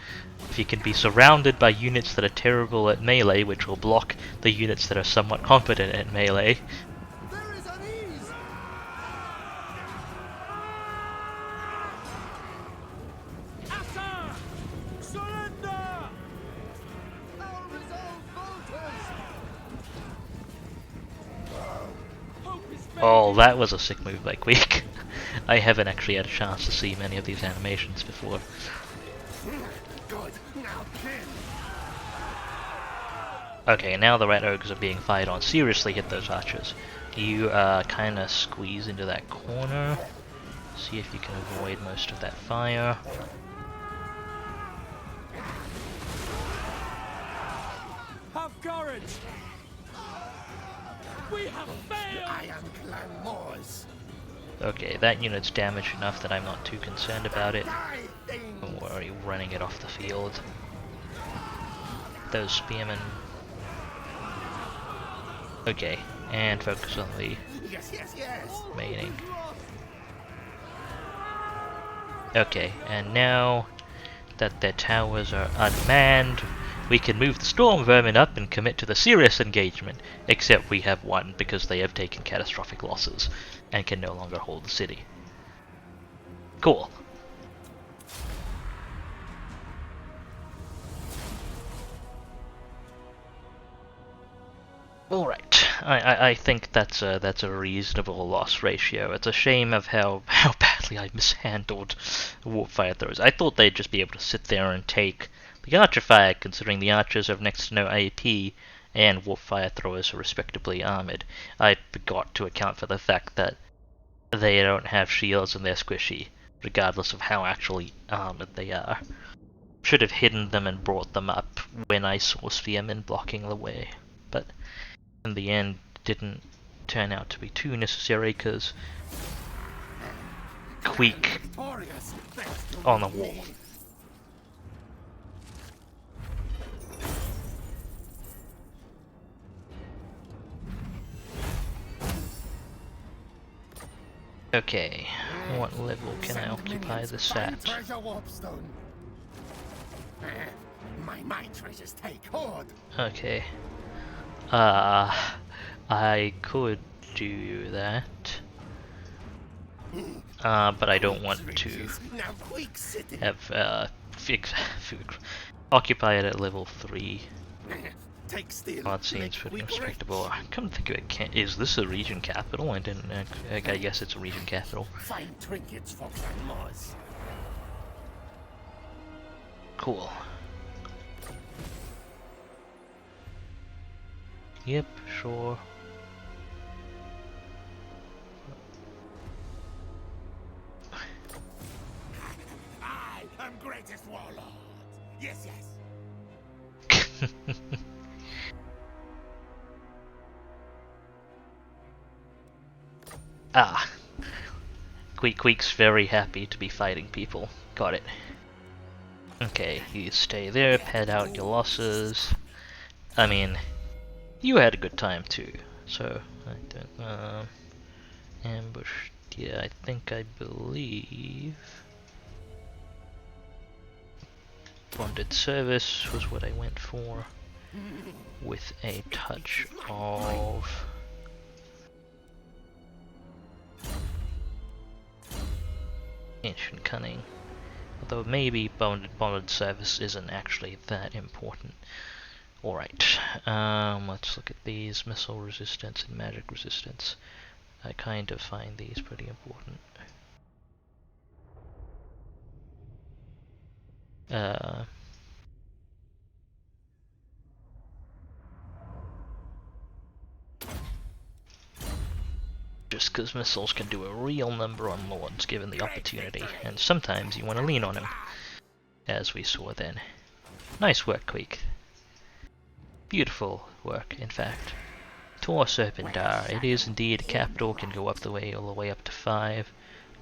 If you can be surrounded by units that are terrible at melee, which will block the units that are somewhat competent at melee. There is unease! Attack! Surrender! Our resolve falters! Oh, that was a sick move by Queek. I haven't actually had a chance to see many of these animations before. Good. Now kill. Okay, now the rat ogres are being fired on. Seriously, hit those archers. You kind of squeeze into that corner. See if you can avoid most of that fire. Have courage! We have failed! I am Clan Moors. Okay, that unit's damaged enough that I'm not too concerned about it. Die, thing. Don't worry, running it off the field. Those spearmen. Okay, and focus on the Yes, yes, yes. remaining. Okay, and now that their towers are unmanned, we can move the storm vermin up and commit to the serious engagement, except we have won because they have taken catastrophic losses and can no longer hold the city. Cool. Alright, I think that's a reasonable loss ratio. It's a shame of how badly I mishandled warp fire throwers. I thought they'd just be able to sit there and take the archer fire, considering the archers have next to no AP and warp fire throwers are respectably armored. I forgot to account for the fact that they don't have shields and they're squishy, regardless of how actually armored they are. Should have hidden them and brought them up when I saw spearmen blocking the way, but in the end didn't turn out to be too necessary because Queek Victorious. Thanks to on the wall. me. Okay, what level can I Send occupy minions this find at? treasure warpstone. My treasures take hold. Okay. I could do that. But I don't want to Now Queek City. have, occupy it at level 3. Take steel. Well, that seems make pretty Queek respectable. rich. Come to think of it, is this a region capital? I didn't, I guess it's a region capital. Find trinkets for Clan Moors. Cool. Yep, sure. I am greatest warlord. Yes, yes. Ah. Queek's very happy to be fighting people. Got it. Okay, you stay there, pad out your losses. I mean, you had a good time too, so I don't, ambush, yeah, I believe bonded service was what I went for, with a touch of ancient cunning, although maybe bonded service isn't actually that important. Alright, let's look at these. Missile resistance and magic resistance. I kind of find these pretty important. Just because missiles can do a real number on lords given the opportunity, and sometimes you want to lean on them, as we saw then. Nice work, Queek. Beautiful work, in fact. Tor Serpendar, it is indeed a capital, can go up all the way up to 5.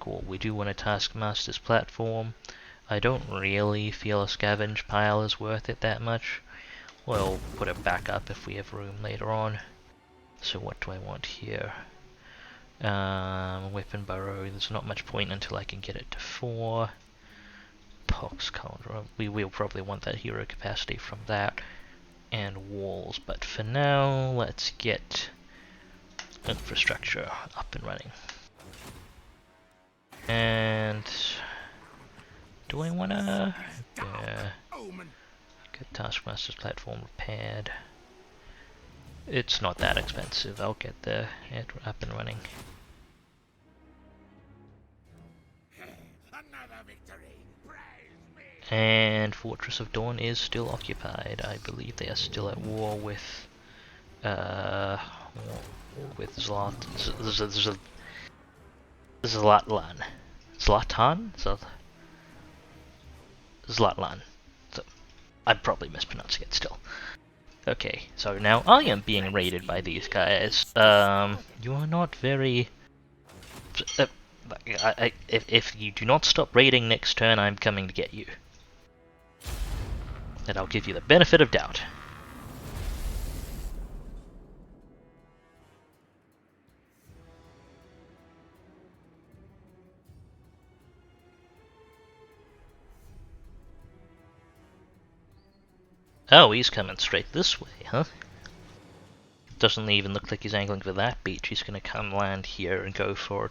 Cool, we do want a Taskmaster's platform. I don't really feel a scavenge pile is worth it that much. We'll put it back up if we have room later on. So what do I want here? Weapon Burrow, there's not much point until I can get it to 4. Pox Cauldron, we will probably want that hero capacity from that. And walls, but for now, let's get infrastructure up and running. And do I wanna get Taskmaster's platform repaired? It's not that expensive. I'll get it up and running. And Fortress of Dawn is still occupied. I believe they are still at war with Zlatlan. Zlatlan. So I'm probably mispronouncing it still. Okay, so now I am being raided by these guys. You are not very. If you do not stop raiding next turn, I'm coming to get you. And I'll give you the benefit of doubt. Oh, he's coming straight this way, huh? Doesn't even look like he's angling for that beach. He's gonna come land here and go for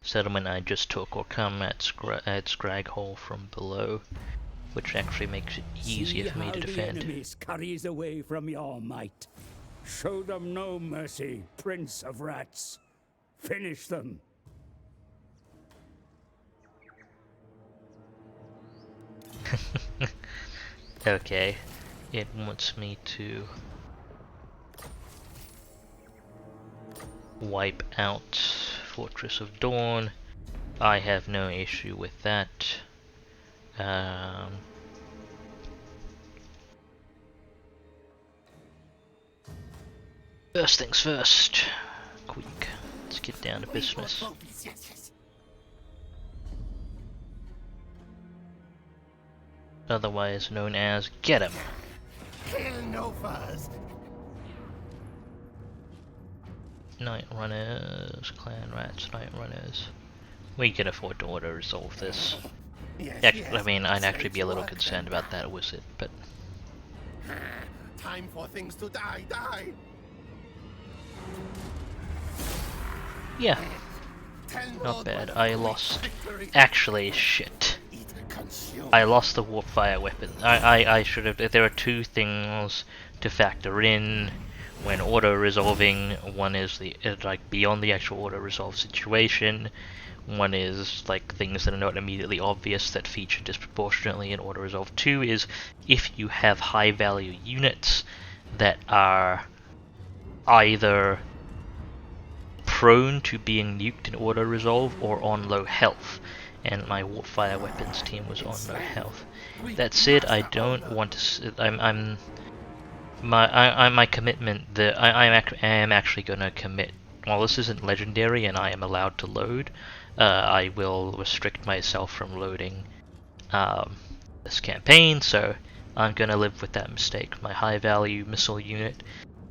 settlement I just took, or come at Scrag Hole from below, which actually makes it easier for me to defend. The enemy scurries away from your might. Show them no mercy, Prince of Rats. Finish them. Okay, it wants me to wipe out Fortress of Dawn. I have no issue with that. First things first, Queek. Let's get down to business. Otherwise known as Get 'em. Kill no furs. Night Runners, Clan Rats, Night Runners. We can afford to auto-resolve this. I mean, I'd actually be a little concerned about that wizard, but... Time for things to die. Yeah, not bad. I lost... Actually, shit. I lost the warp fire weapon. I should have... There are two things to factor in when auto-resolving. One is the like beyond the actual auto-resolve situation. One is like things that are not immediately obvious that feature disproportionately in auto-resolve. Two is if you have high-value units that are either prone to being nuked in auto-resolve or on low health. And my Warpfire weapons team was on low health. That said, I don't want to. My commitment. I am actually going to commit. While this isn't legendary and I am allowed to load, I will restrict myself from loading this campaign. So I'm going to live with that mistake. My high-value missile unit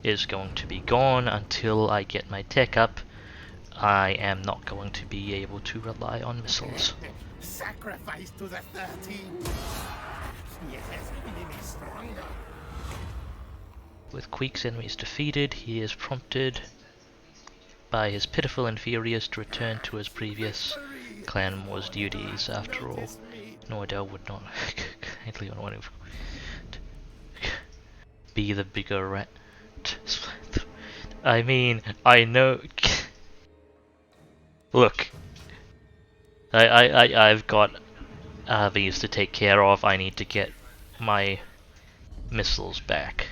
is going to be gone until I get my tech up. I am not going to be able to rely on missiles. Sacrifice to the 13. Yes, enemy stronger. With Queek's enemies defeated, he is prompted by his pitiful inferiors to return to his previous clan wars duties. After all, Nordell would not kindly want to be the bigger rat. I mean, I know. Look, I've got these to take care of. I need to get my missiles back.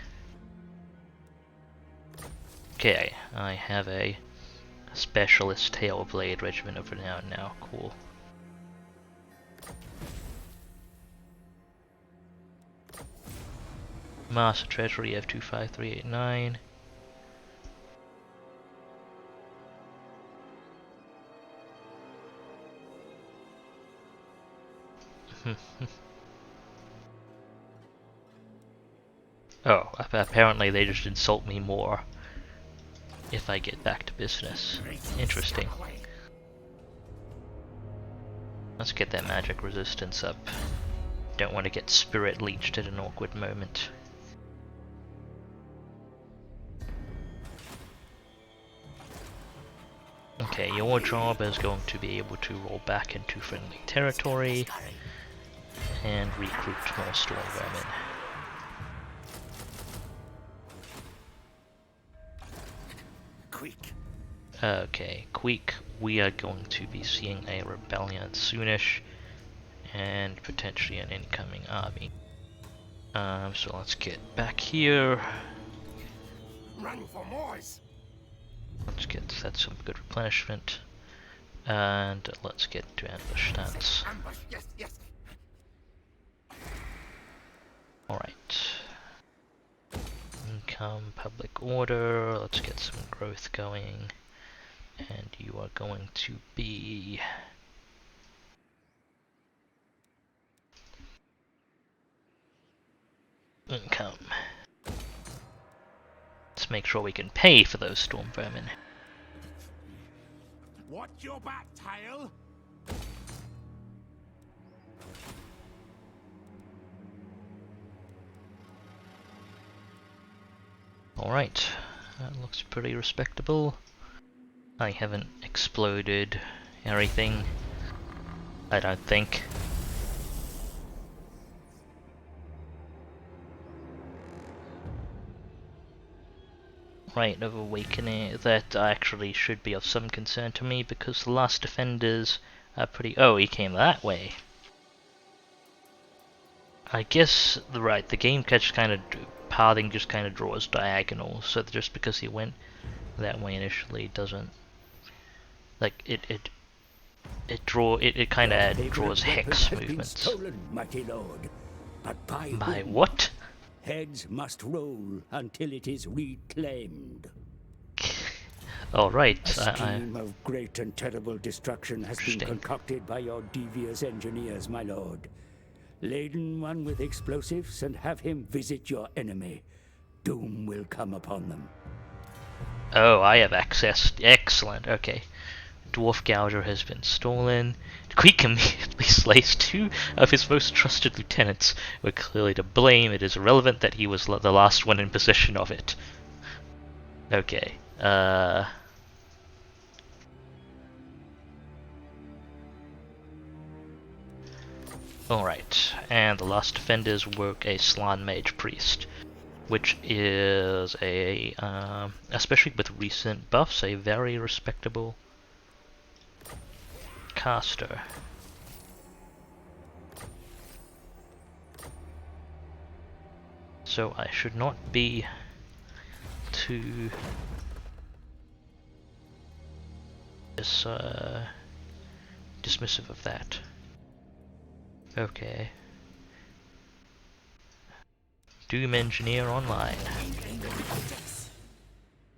Okay, I have a specialist Tailblade regiment of renown now. Cool. Master Treasury F25389. Oh, apparently they just insult me more if I get back to business. Interesting. Let's get that magic resistance up. Don't want to get spirit leeched at an awkward moment. Okay, your job is going to be able to roll back into friendly territory and recruit more storm vermin. Okay, Queek, we are going to be seeing a rebellion soonish. and potentially an incoming army. So let's get back here. Run for Moors. Let's get that some good replenishment, and let's get to ambush stance. Ambush. Yes, yes. Alright. Income, public order, let's get some growth going. And you are going to be... income. Let's make sure we can pay for those storm vermin. Watch your back, tail. Alright, that looks pretty respectable. I haven't exploded everything, I don't think. Right, of awakening, that actually should be of some concern to me because the last defenders are pretty... Oh, he came that way. I guess, the game catch kind of... pathing just kind of draws diagonals, so just because he went that way initially doesn't... Like, it kind of draws hex movements. Stolen, mighty lord, but By what? Heads must roll until it is reclaimed. Alright, A scheme of great and terrible destruction has been Interesting. concocted by your devious engineers, my lord. Laden one with explosives and have him visit your enemy. Doom will come upon them. Oh, I have access. Excellent, okay. Dwarf Gouger has been stolen. Queek immediately slays 2 of his most trusted lieutenants. We're clearly to blame. It is irrelevant that he was the last one in possession of it. Okay, Alright, and the last defenders work a Slan Mage Priest, which is a, especially with recent buffs, a very respectable caster. So I should not be too dismissive of that. Okay. Doom Engineer online.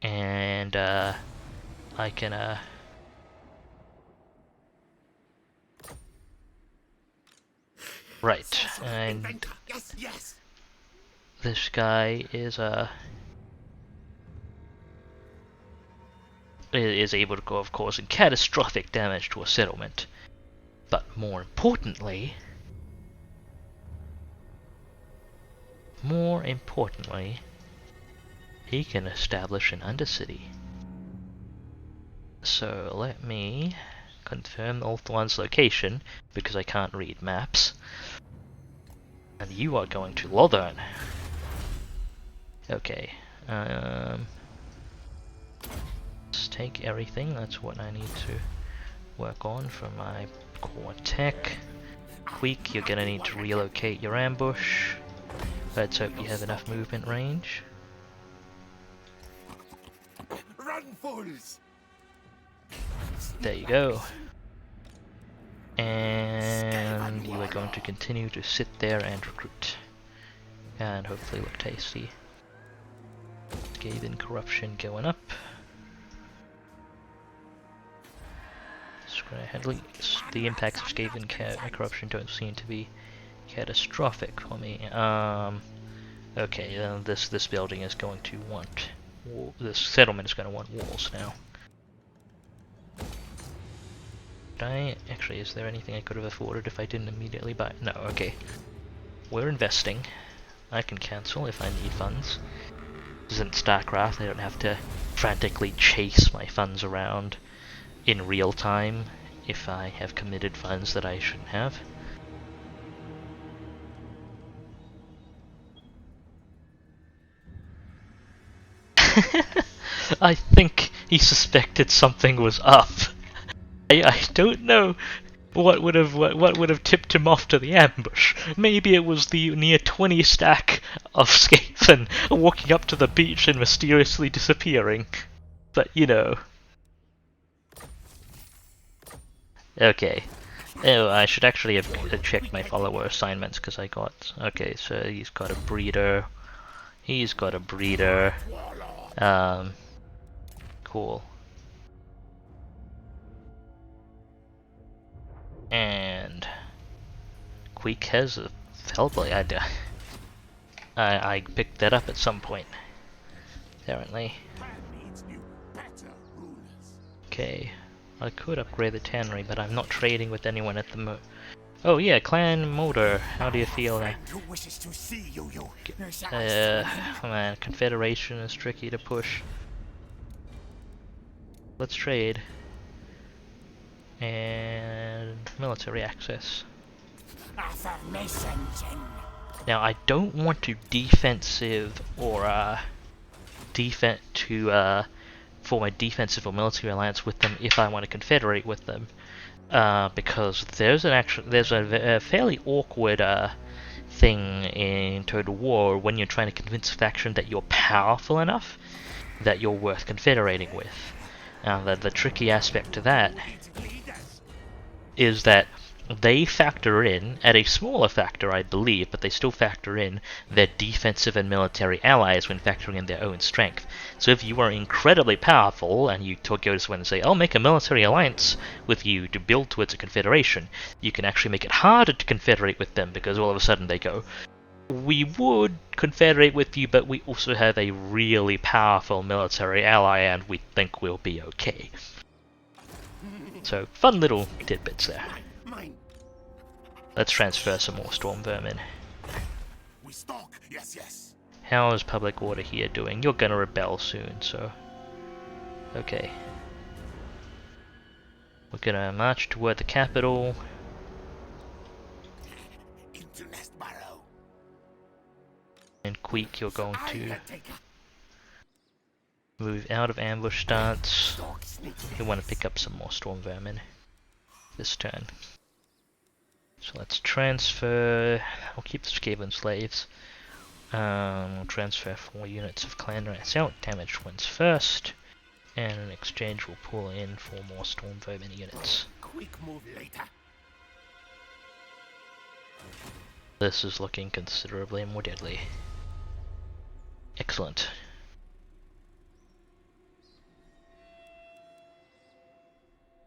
And I can right, and Yes, yes. this guy is able to go, of course, in catastrophic damage to a settlement. But more importantly, he can establish an undercity. So let me confirm Ulthuan's location, because I can't read maps. And you are going to Lothern. Okay, let's take everything, that's what I need to work on for my core tech. Queek, you're gonna need to relocate your ambush. Let's hope you have enough movement range. Run, fools! There you go. And you are going to continue to sit there and recruit. And hopefully look tasty. Skaven corruption going up. The impacts of Skaven corruption don't seem to be catastrophic for me. Okay, this building is going to want... this settlement is going to want walls now. Actually, is there anything I could have afforded if I didn't immediately buy? No, okay. We're investing. I can cancel if I need funds. This isn't StarCraft, I don't have to frantically chase my funds around in real time if I have committed funds that I shouldn't have. I think he suspected something was up. I don't know what would have tipped him off to the ambush? Maybe it was the near 20 stack of Skaven walking up to the beach and mysteriously disappearing. But you know. Okay. Oh, I should actually have checked my follower assignments because I got. Okay, so he's got a breeder. He's got a breeder. Cool. And Queek has a Hellblade. I picked that up at some point, apparently. Okay, I could upgrade the tannery, but I'm not trading with anyone at the moment. Oh yeah, Clan Motor, how do you feel now? Man, Confederation is tricky to push. Let's trade. And military access. Now I don't want to defensive or form a defensive or military alliance with them if I want to confederate with them, because there's a fairly awkward thing in Total War when you're trying to convince a faction that you're powerful enough that you're worth confederating with. Now the tricky aspect to that is that they factor in, at a smaller factor I believe, but they still factor in their defensive and military allies when factoring in their own strength. So if you are incredibly powerful and you go to someone and say, I'll make a military alliance with you to build towards a confederation, you can actually make it harder to confederate with them because all of a sudden they go, we would confederate with you, but we also have a really powerful military ally and we think we'll be okay. So, fun little tidbits there. Let's transfer some more storm vermin. How is public order here doing? You're gonna rebel soon, so... Okay. We're gonna march toward the capital. And Queek, you're going to move out of ambush stance. You want to pick up some more storm vermin this turn. So let's transfer. I'll keep the Skaven slaves. We'll transfer 4 units of clan rats out. Damaged ones first, and in exchange we'll pull in 4 more storm vermin units. Quick move later. This is looking considerably more deadly. Excellent.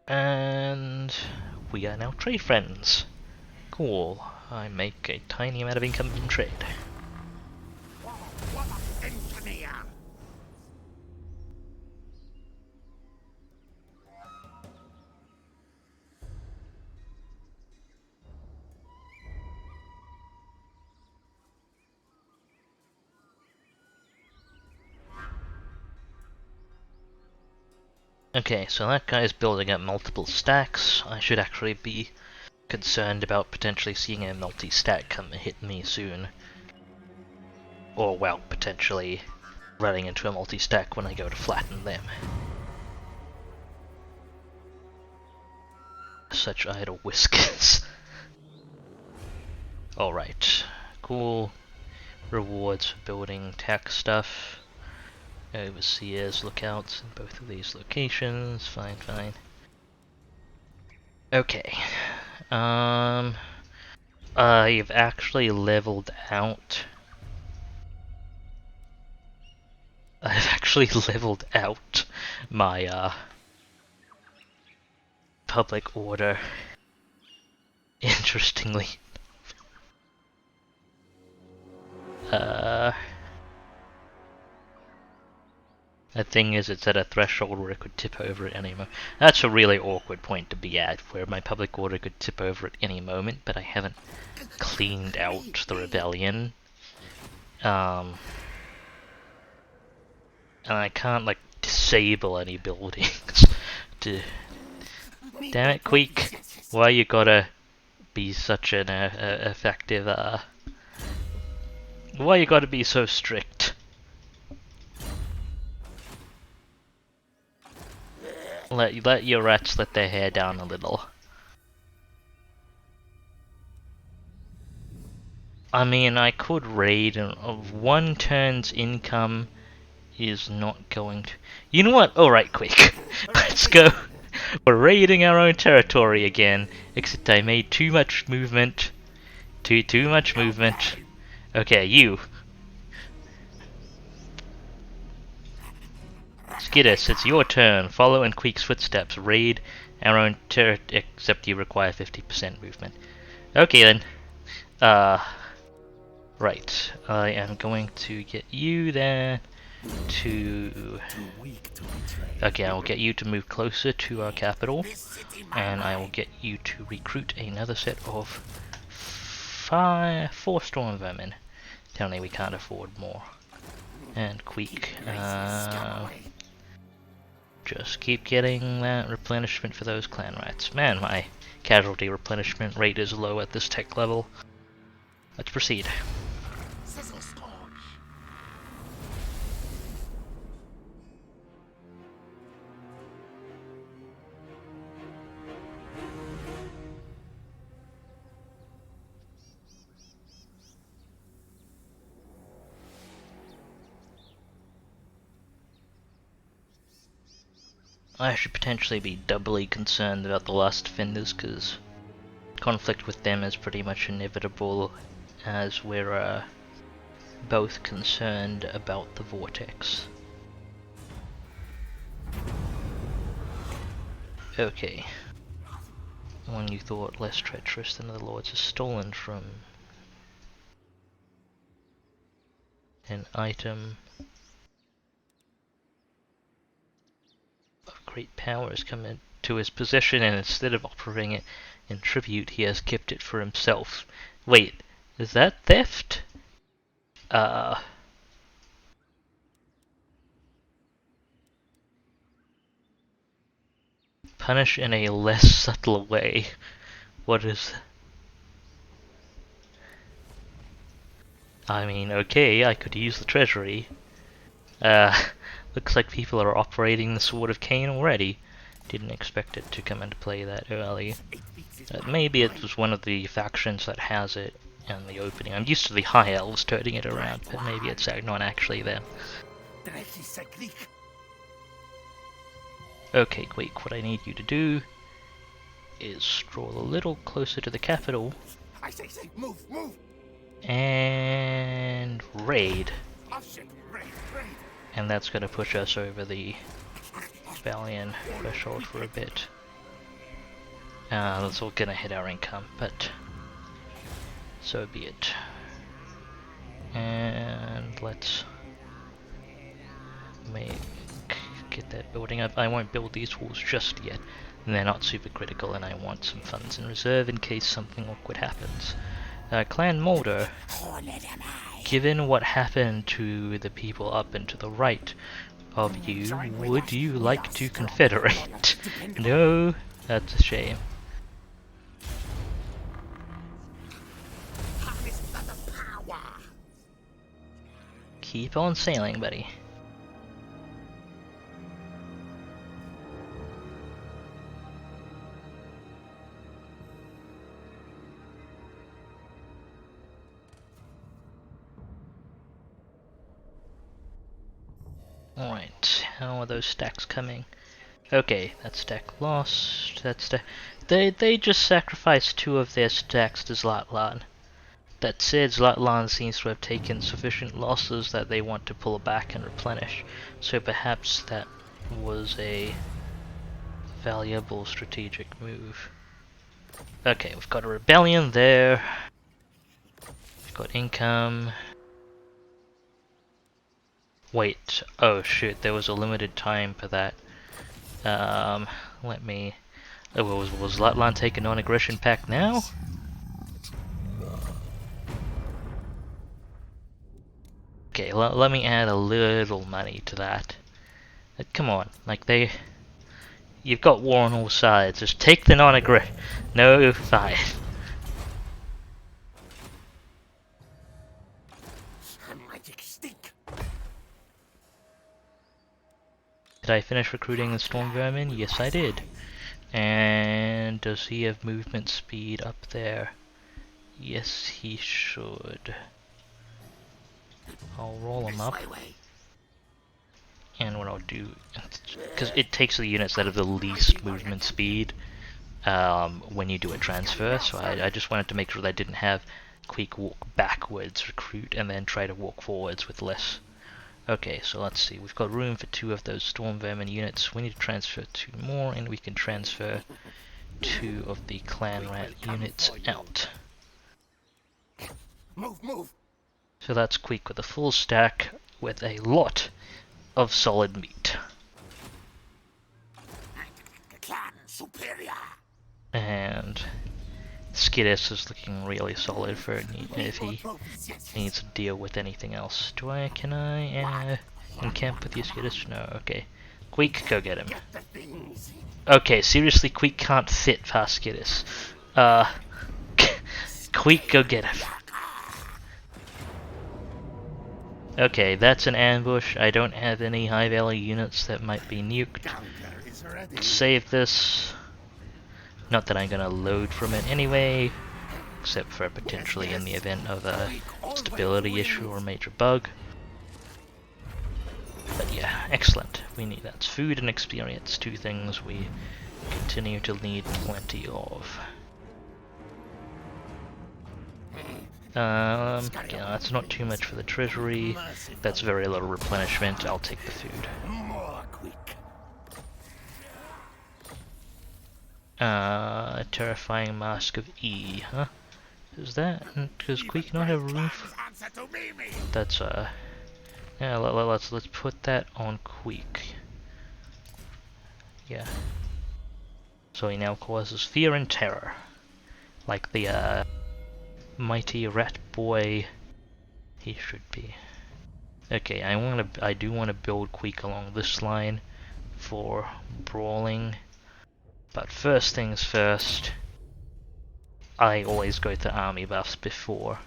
And we are now trade friends. Cool. I make a tiny amount of income from trade. Okay, so that guy's building up multiple stacks. I should actually be concerned about potentially seeing a multi-stack come hit me soon. Or, well, potentially running into a multi-stack when I go to flatten them. Such idle whiskers. Alright, cool. Rewards for building tech stuff. Overseers, lookouts in both of these locations. Fine, fine. Okay. I've actually leveled out. I've actually leveled out my public order. Interestingly. The thing is, it's at a threshold where it could tip over at any moment. That's a really awkward point to be at, where my public order could tip over at any moment, but I haven't cleaned out the rebellion. And I can't, like, disable any buildings. Damn it, Queek! Why you gotta be such an effective, Why you gotta be so strict? Let your rats let their hair down a little. I mean, I could raid, and of one turn's income is not going to... You know what? Alright, quick. Let's go. We're raiding our own territory again, except I made too much movement. Too much movement. Okay, you. Skidus, it's your turn. Follow in Queek's footsteps. Raid our own territory, except you require 50% movement. Okay then. Right. I am going to get you there to... Okay, I will get you to move closer to our capital, and I will get you to recruit another set of 4 storm vermin. Apparently we can't afford more. And Queek, just keep getting that replenishment for those clan rights. Man, my casualty replenishment rate is low at this tech level. Let's proceed. I should potentially be doubly concerned about the last defenders, because conflict with them is pretty much inevitable, as we're both concerned about the Vortex. Okay. One you thought less treacherous than the Lords is stolen from an item of great power has come into his possession, and instead of offering it in tribute, he has kept it for himself. Wait, is that theft? Punish in a less subtle way. What is... I mean, okay, I could use the treasury. Looks like people are operating the Sword of Cain already. Didn't expect it to come into play that early. Maybe it was one of the factions that has it in the opening. I'm used to the High Elves turning it around, but maybe it's not actually them. Okay, Queek, what I need you to do is stroll a little closer to the capital. I say, move! And raid. Oh shit, raid. And that's going to push us over the Valiant threshold for a bit. That's all going to hit our income, but so be it. And let's get that building up. I won't build these walls just yet, and they're not super critical, and I want some funds in reserve in case something awkward happens. Clan Mulder, given what happened to the people up and to the right of you, would you like to confederate? No, that's a shame. Keep on sailing, buddy. Alright, how are those stacks coming? Okay, that stack lost, that stack... They just sacrificed 2 of their stacks to Zlatlan. That said, Zlatlan seems to have taken sufficient losses that they want to pull back and replenish, so perhaps that was a valuable strategic move. Okay, we've got a rebellion there, we've got income. Wait, oh shoot, there was a limited time for that. Let me... Oh, was Zlatlan taking non-aggression pact now? Okay, let me add a little money to that. Come on, like you've got war on all sides, just take the non-aggression. No, fine. Did I finish recruiting the Storm Vermin? Yes, I did. And does he have movement speed up there? Yes, he should. I'll roll him up. And what I'll do, because it takes the units that have the least movement speed when you do a transfer, so I just wanted to make sure that I didn't have Queek walk backwards, recruit, and then try to walk forwards with less. Okay, so let's see, we've got room for 2 of those Storm Vermin units. We need to transfer 2 more, and we can transfer 2 of the Clan Rat units out. Move! So that's Queek with a full stack with a lot of solid meat. Clan superior. And Skidus is looking really solid for if he needs to deal with anything else. Can I encamp with you, Skidus? No, okay. Queek, go get him. Okay, seriously, Queek can't fit past Skidus. Queek, go get him. Okay, that's an ambush. I don't have any high value units that might be nuked. Save this. Not that I'm gonna load from it anyway, except for potentially in the event of a stability issue or major bug. But yeah, excellent. We need that's food and experience, 2 things we continue to need plenty of. Yeah, that's not too much for the treasury. That's very little replenishment. I'll take the food. Terrifying Mask of E, huh? Is that? Does Queek not have roof? That's yeah. Let's put that on Queek. Yeah. So he now causes fear and terror, like the mighty rat boy he should be. Okay, I do want to build Queek along this line for brawling, but first things first, I always go to army buffs before.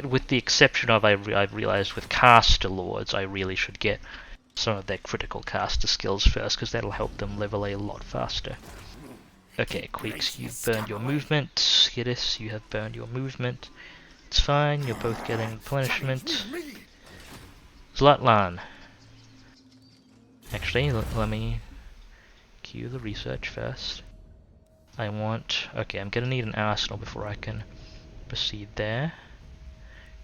With the exception of I've realized with caster lords, I really should get some of their critical caster skills first, because that'll help them level a lot faster. Okay, Queeks, you've burned your movement. Skidus, you have burned your movement. It's fine, you're both getting replenishment. Zlatlan. Actually, let me cue the research first. Okay, I'm gonna need an arsenal before I can proceed there.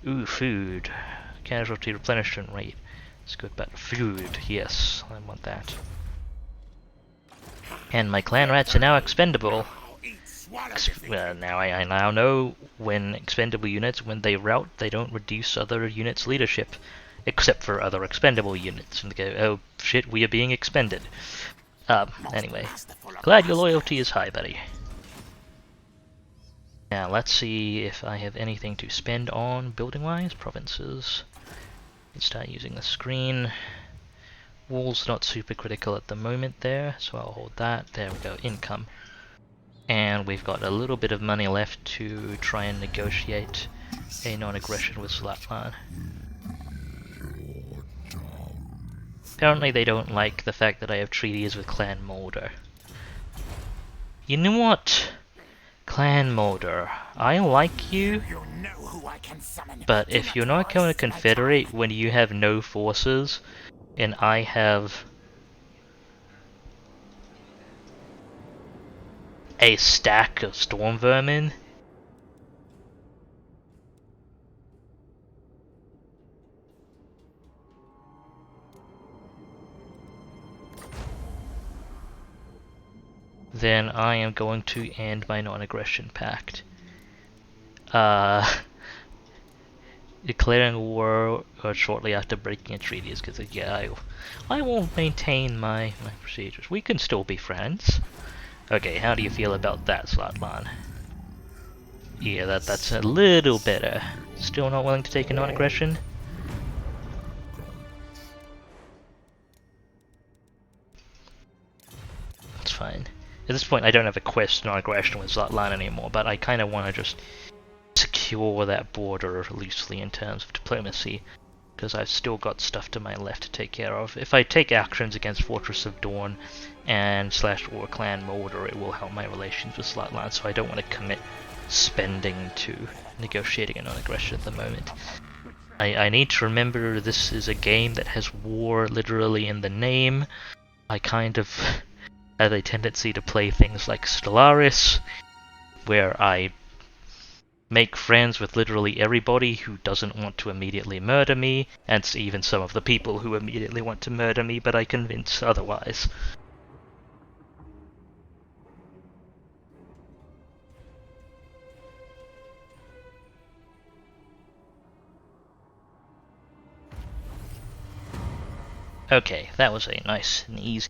Ooh, food. Casualty replenishment rate. It's good, but food, yes, I want that. And my clan rats are now expendable. Now I now know when expendable units, when they rout, they don't reduce other units' leadership, except for other expendable units. And they go, oh shit, we are being expended. Anyway, glad your loyalty is high, buddy. Now let's see if I have anything to spend on building-wise. Provinces. Let's start using the screen. Wall's not super critical at the moment there, so I'll hold that. There we go, income. And we've got a little bit of money left to try and negotiate a non-aggression with Zlatlan. Apparently they don't like the fact that I have treaties with Clan Molder. You know what? Clan Molder, I like you, but if you're not going to confederate when you have no forces, and I have a stack of storm vermin, then I am going to end my non-aggression pact. Declaring war shortly after breaking a treaty is because, yeah, I won't maintain my procedures. We can still be friends. Okay, how do you feel about that, Zlatlan? Yeah, that's a little better. Still not willing to take a non-aggression? That's fine. At this point, I don't have a quest non-aggression with Zlatlan anymore, but I kind of want to just secure that border loosely in terms of diplomacy, because I've still got stuff to my left to take care of. If I take actions against Fortress of Dawn and /or Clan Molder, it will help my relations with Zlatlan, so I don't want to commit spending to negotiating a non-aggression at the moment. I need to remember this is a game that has war literally in the name. I kind of have a tendency to play things like Stellaris, where I make friends with literally everybody who doesn't want to immediately murder me, and even some of the people who immediately want to murder me, but I convince otherwise. Okay, that was a nice and easy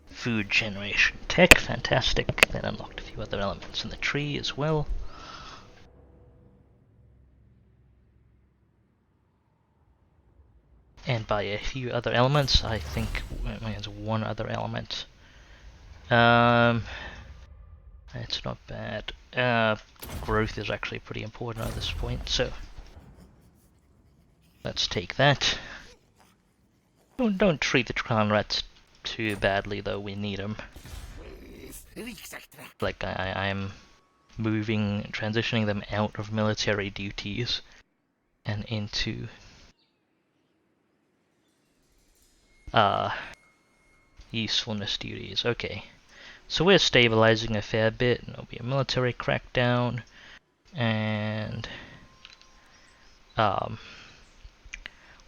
food generation tech, fantastic. That unlocked a few other elements in the tree as well. And by a few other elements, I think it means one other element. It's not bad. Growth is actually pretty important at this point, so let's take that. Don't treat the clown rats too badly, though. We need them. Like I'm transitioning them out of military duties and into usefulness duties. Okay, so we're stabilizing a fair bit, and there'll be a military crackdown, and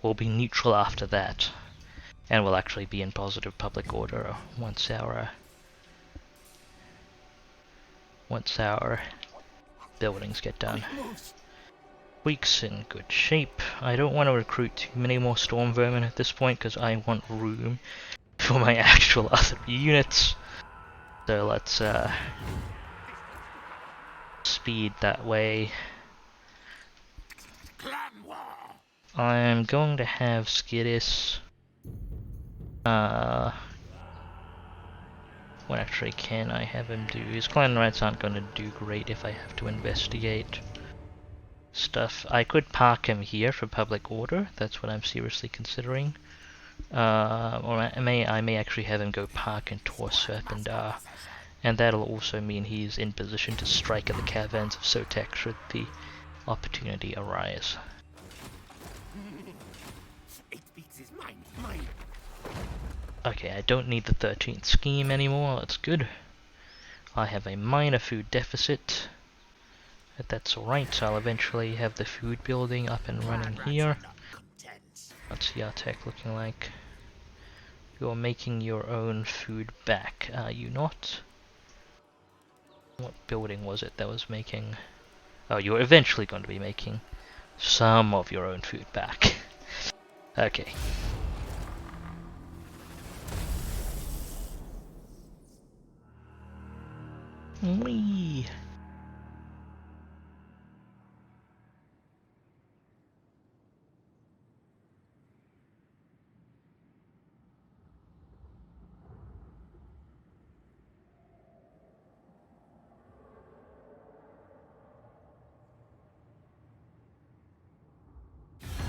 we'll be neutral after that, and we'll actually be in positive public order once our buildings get done. Queek's in good shape. I don't want to recruit too many more storm vermin at this point because I want room for my actual other units. So let's speed that way. I'm going to have Skidis. What actually can I have him do? His clan rights aren't going to do great if I have to investigate stuff. I could park him here for public order. That's what I'm seriously considering. Or I may actually have him go park in Tor Serpendar, and that'll also mean he's in position to strike at the caverns of Sotek should the opportunity arise. Okay, I don't need the 13th scheme anymore, that's good. I have a minor food deficit, but that's alright. I'll eventually have the food building up and running here. What's the tech looking like? You're making your own food back, are you not? What building was it that was making... Oh, you're eventually going to be making some of your own food back. Okay. Whee!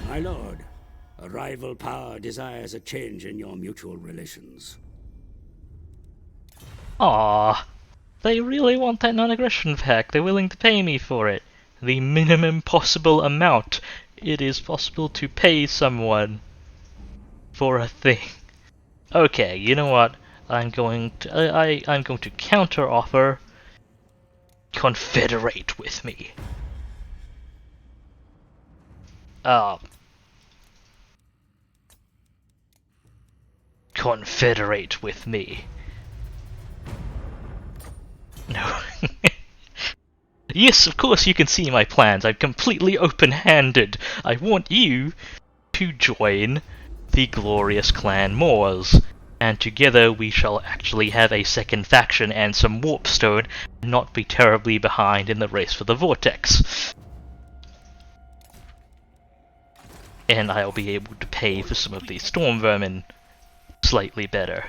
My lord, a rival power desires a change in your mutual relations. Ah, they really want that non-aggression pack. They're willing to pay me for it. The minimum possible amount it is possible to pay someone for a thing. Okay, you know what? I'm going to counter offer. Confederate with me. Confederate with me. No. Yes, of course you can see my plans. I'm completely open-handed. I want you to join the glorious clan Moors, and together we shall actually have a second faction and some warpstone, and not be terribly behind in the race for the Vortex. And I'll be able to pay for some of these storm vermin slightly better.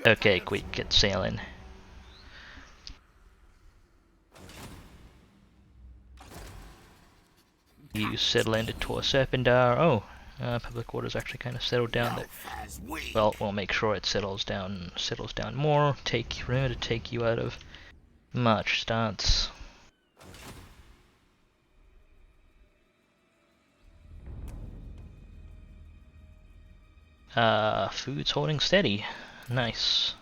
Okay, Queek, get sailing. You settle into Tor Serpendar. Oh, Public order's actually kind of settled down there. Well, we'll make sure it settles down more. Remember to take you out of march stance. Food's holding steady. Nice.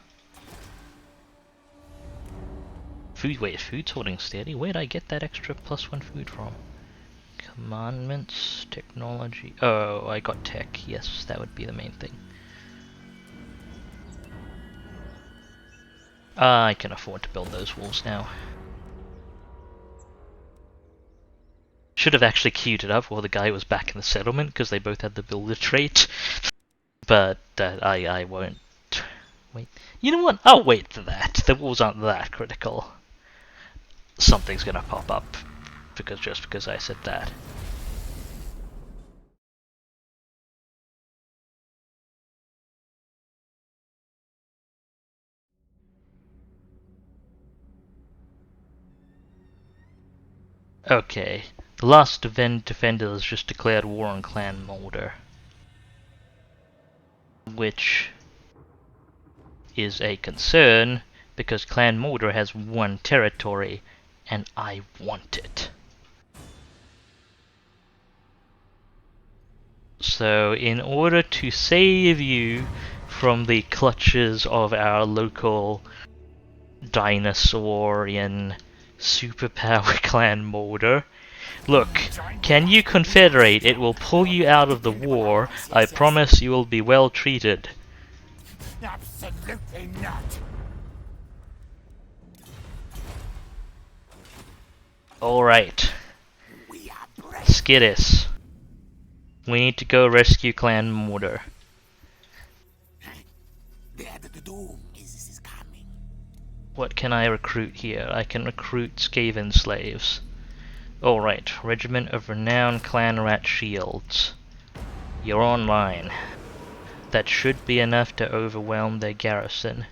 Food's holding steady? Where'd I get that extra +1 food from? Commandments, technology. Oh, I got tech. Yes, that would be the main thing. I can afford to build those walls now. Should have actually queued it up while the guy was back in the settlement, because they both had the builder trait. But I won't. Wait. You know what? I'll wait for that. The walls aren't that critical. Something's gonna pop up just because I said that. Okay, the last defender has just declared war on Clan Mulder, which is a concern because Clan Mulder has one territory and I want it. So in order to save you from the clutches of our local dinosaurian superpower Clan Mulder, look, can you confederate? It will pull you out of the war. I promise you will be well treated. Absolutely not. Alright. Skittis. We need to go rescue Clan Mulder. The doom is coming. What can I recruit here? I can recruit Skaven slaves. Alright, Regiment of Renowned Clan Rat Shields. You're online. That should be enough to overwhelm their garrison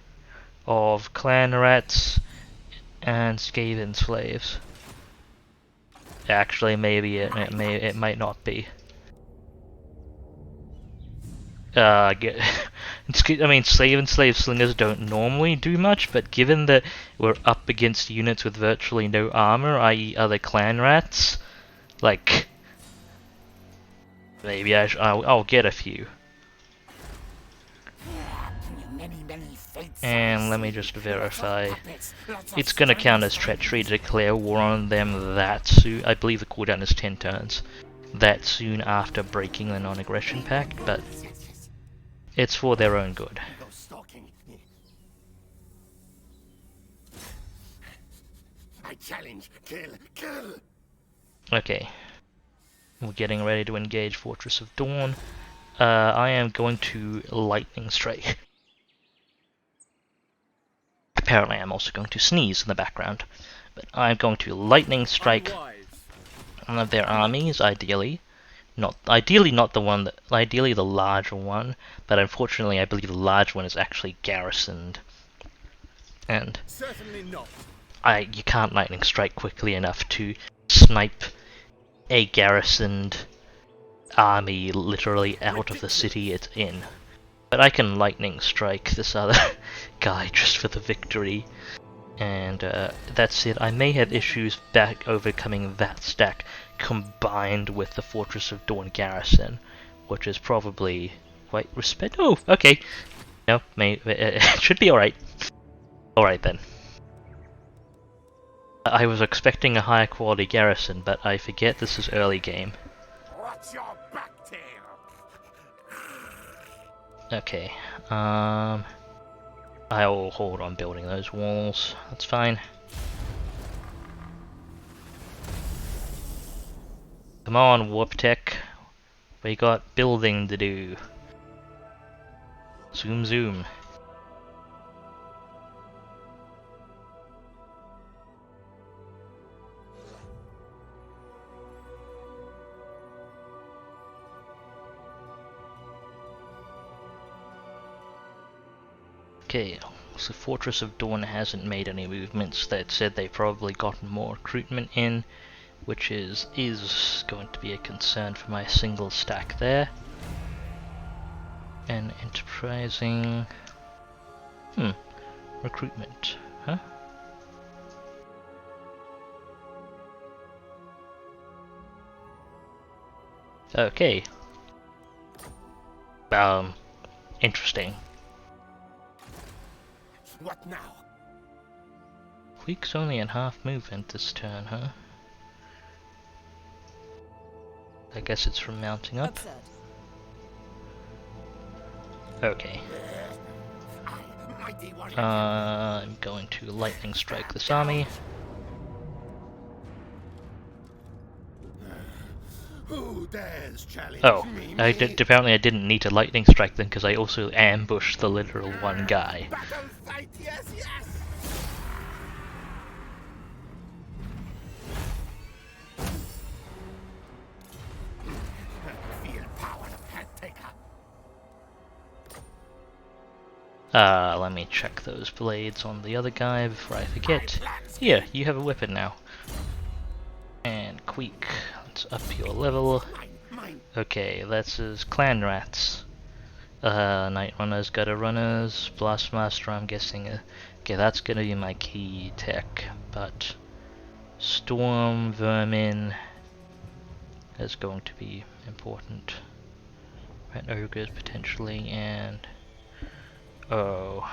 of Clan Rats and Skaven slaves. Actually, maybe it might not be. I mean, Skaven slave slingers don't normally do much, but given that we're up against units with virtually no armor, i.e. other Clan Rats, like, maybe I'll get a few. And let me just verify. It's gonna count as treachery to declare war on them that soon. I believe the cooldown is 10 turns. That soon after breaking the non-aggression pact, but it's for their own good. I challenge, kill. Okay. We're getting ready to engage Fortress of Dawn. I am going to Lightning Strike. Apparently I'm also going to sneeze in the background. But I'm going to Lightning Strike one of their armies, ideally. Ideally the larger one, but unfortunately I believe the large one is actually garrisoned. And Certainly not. you can't Lightning Strike quickly enough to snipe a garrisoned army literally out of the city it's in. But I can Lightning Strike this other guy just for the victory. And that's it. I may have issues back overcoming that stack combined with the Fortress of Dawn garrison, which is probably quite Oh, okay. No, it should be alright. Alright then. I was expecting a higher quality garrison, but I forget this is early game. What's your back tail? Okay, I'll hold on building those walls, that's fine. Come on, Warp Tech. We got building to do. Zoom zoom. Okay, so Fortress of Dawn hasn't made any movements. That said, they've probably gotten more recruitment in. which is going to be a concern for my single stack there. And enterprising... recruitment, huh? Okay. Interesting. What now? Queek's only in half movement this turn, huh? I guess it's from mounting up. Absurd. Okay. Mighty warrior. I'm going to lightning strike this army. Who dares challenge Oh, me? apparently I didn't need to lightning strike them because I also ambushed the literal one guy. Battle fight, yes, yes! Feel power of Headtaker. Let me check those blades on the other guy before I forget. Here, you have a weapon now. And Queek, let's up your level. Mine. Okay, that's his clan rats. Night Runners, Gutter Runners, Blastmaster, I'm guessing. Okay, that's gonna be my key tech, but Storm Vermin is going to be important. Rat Ogres potentially, and oh.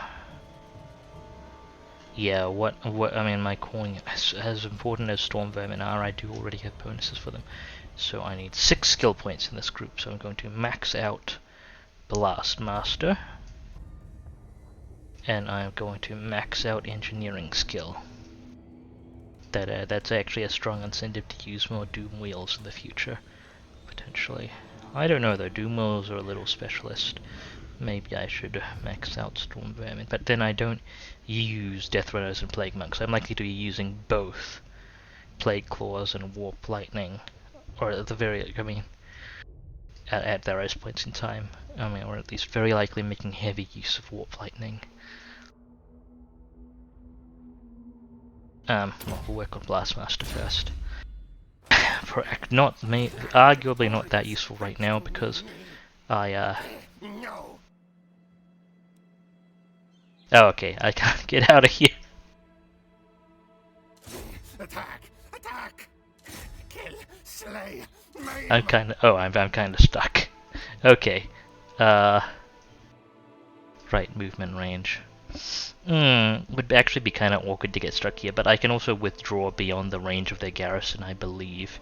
Yeah, I mean, my calling, as important as Storm Vermin are, I do already have bonuses for them. So I need 6 skill points in this group, so I'm going to max out Blastmaster. And I'm going to max out Engineering skill. That's actually a strong incentive to use more Doom Wheels in the future, potentially. I don't know though, Doom Wheels are a little specialist. Maybe I should max out Storm Vermin, but then I don't use Death Runners and Plague Monks. I'm likely to be using both Plague Claws and Warp Lightning, or at the very, I mean, at various points in time. I mean, or at least very likely making heavy use of Warp Lightning. Well, we'll work on Blastmaster first. Arguably not that useful right now because I No. Oh, okay, I can't get out of here. Attack! Attack! Kill! Slay! Maim. I'm kind of stuck. Okay. Right, movement range. Would actually be kind of awkward to get stuck here, but I can also withdraw beyond the range of their garrison, I believe.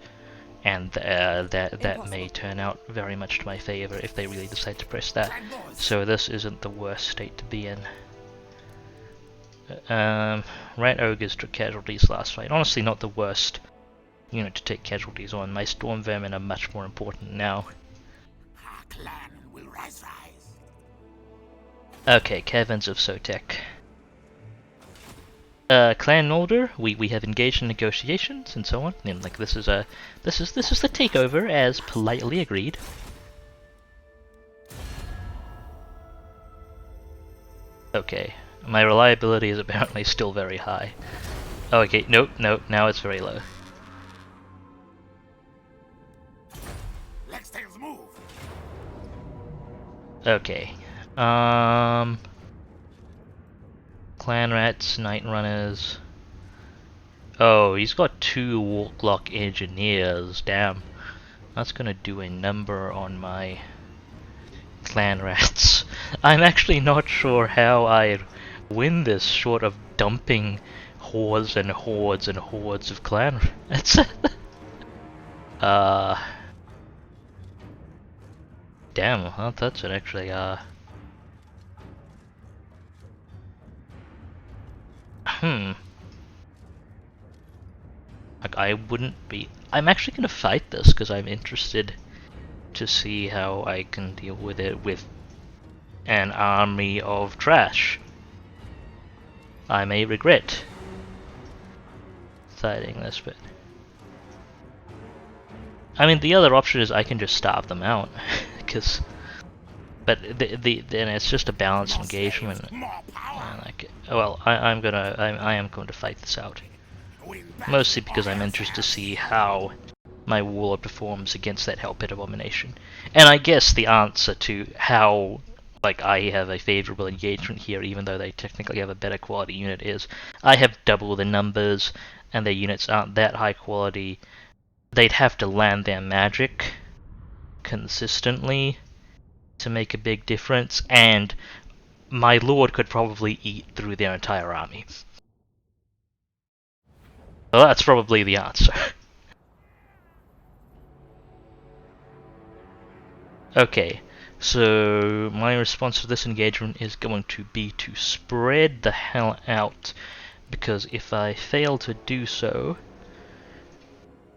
And that may turn out very much to my favor if they really decide to press that. So this isn't the worst state to be in. Rat Ogres took casualties last fight. Honestly, not the worst unit to take casualties on. My Storm Vermin are much more important now. Our clan will rise. Okay, Caverns of Sotek. Clan Nolder, we have engaged in negotiations and so on. And like this is the takeover as politely agreed. Okay, my reliability is apparently still very high. Oh, okay, nope, now it's very low. Let's move. Okay, Clan Rats, Night Runners. Oh, he's got 2 Walklock Engineers, damn. That's gonna do a number on my Clan Rats. I'm actually not sure how I'd win this short of dumping hordes and hordes and hordes of Clan Rats. Damn, huh? That's it actually, Like, I wouldn't be... I'm actually gonna fight this, because I'm interested to see how I can deal with it with an army of trash. I may regret fighting this, but... I mean, the other option is I can just starve them out, because... But then it's just a balanced engagement. More power. Like, well, I am going to fight this out. Mostly because I'm interested to see how my warlord performs against that Hellpit Abomination. And I guess the answer to how like I have a favorable engagement here, even though they technically have a better quality unit, is I have double the numbers, and their units aren't that high quality. They'd have to land their magic consistently to make a big difference, and my lord could probably eat through their entire army. So that's probably the answer. Okay, so my response to this engagement is going to be to spread the hell out, because if I fail to do so,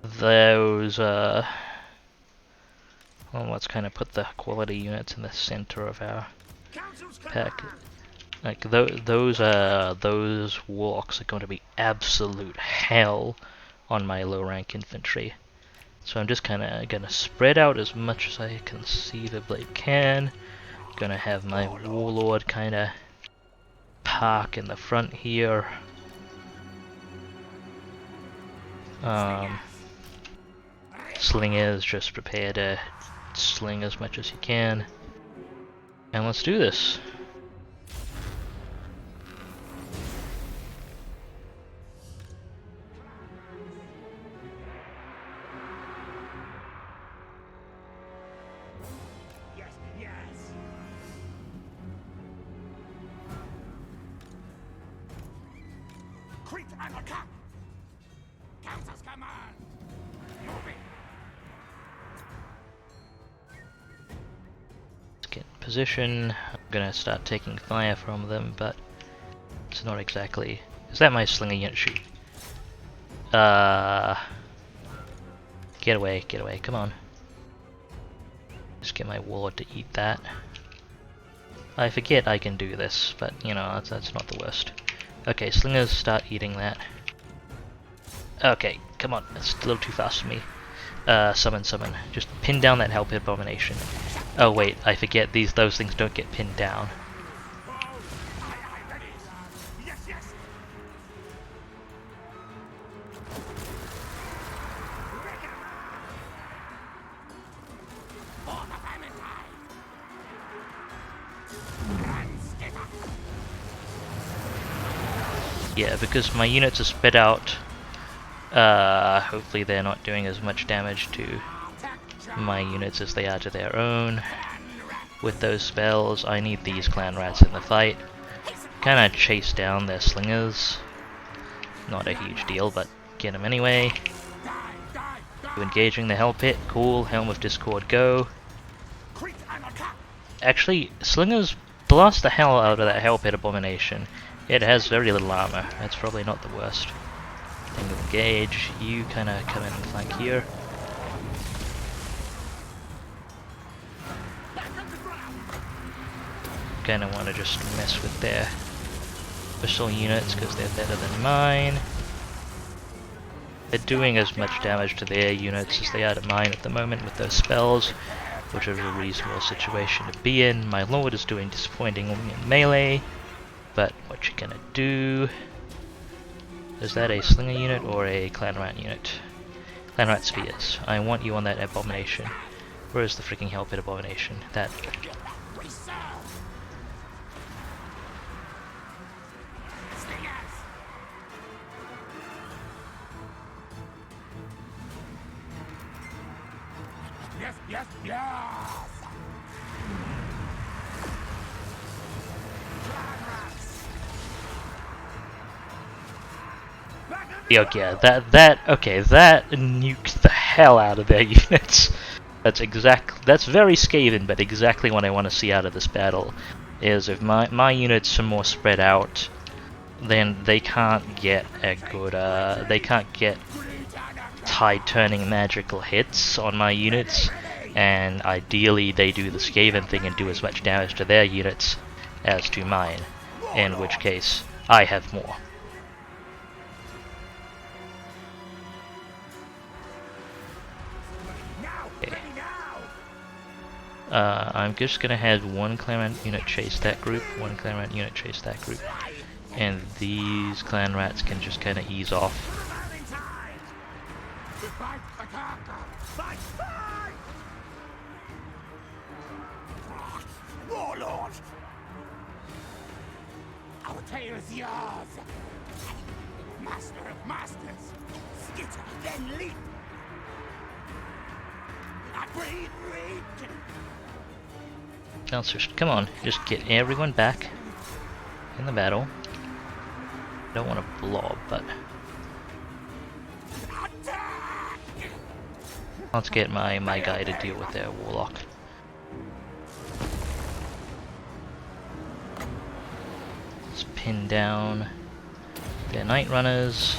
those well, let's kind of put the quality units in the center of our pack. Like those warlocks are going to be absolute hell on my low rank infantry. So I'm just kind of gonna spread out as much as I conceivably can. Gonna have my warlord kind of park in the front here. Slingers, just prepare to sling as much as you can. And let's do this. Queek and the cup! Countess command! Moving! Let's get in position. I'm gonna start taking fire from them, but it's not exactly... Is that my slinger unit? Shoot. Get away, come on. Just get my warlord to eat that. I forget I can do this, but you know, that's not the worst. Okay, slingers, start eating that. Okay, come on, it's a little too fast for me. Summon. Just pin down that Hellpit Abomination. Oh wait, I forget those things don't get pinned down. Yeah, because my units are spread out, hopefully they're not doing as much damage to my units as they are to their own. With those spells, I need these clan rats in the fight. Kinda chase down their slingers. Not a huge deal, but get them anyway. Engaging the Hell Pit, cool. Helm of Discord, go. Actually, slingers blast the hell out of that Hell Pit Abomination. It has very little armor. That's probably not the worst thing to engage. You kind of come in and flank here. Kind of want to just mess with their missile units because they're better than mine. They're doing as much damage to their units as they are to mine at the moment with those spells, which is a reasonable situation to be in. My lord is doing disappointingly in melee. But what you gonna do? Is that a slinger unit or a clan rat unit? Clan rat spheres. I want you on that abomination. Where is the freaking Hellpit Abomination? That. Yes! Yeah, that nuked the hell out of their units. That's very Skaven, but exactly what I want to see out of this battle. Is if my units are more spread out, then they can't get a good they can't get tide-turning magical hits on my units, and ideally they do the Skaven thing and do as much damage to their units as to mine, in which case I have more. I'm just gonna have one clan unit chase that group, one clan unit chase that group, and these clan rats can just kind of ease off. Fight! Fight! Warlord! Our tale is yours! Master of masters! Skitter, then leap! Read! Counselors, come on, just get everyone back in the battle. Don't want to blob, but let's get my guy to deal with their warlock. Let's pin down their night runners.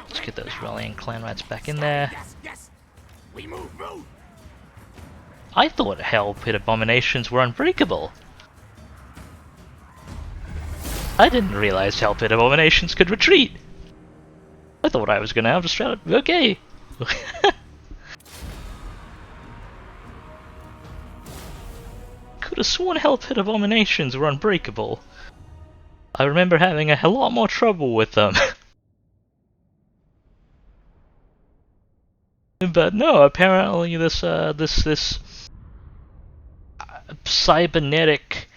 Let's get those rallying clan rats back in there. Yes! We move! I thought Hell Pit Abominations were unbreakable. I didn't realize Hell Pit Abominations could retreat. I thought I was gonna have to straight okay. Could have sworn Hell Pit Abominations were unbreakable. I remember having a lot more trouble with them. But no, apparently this cybernetic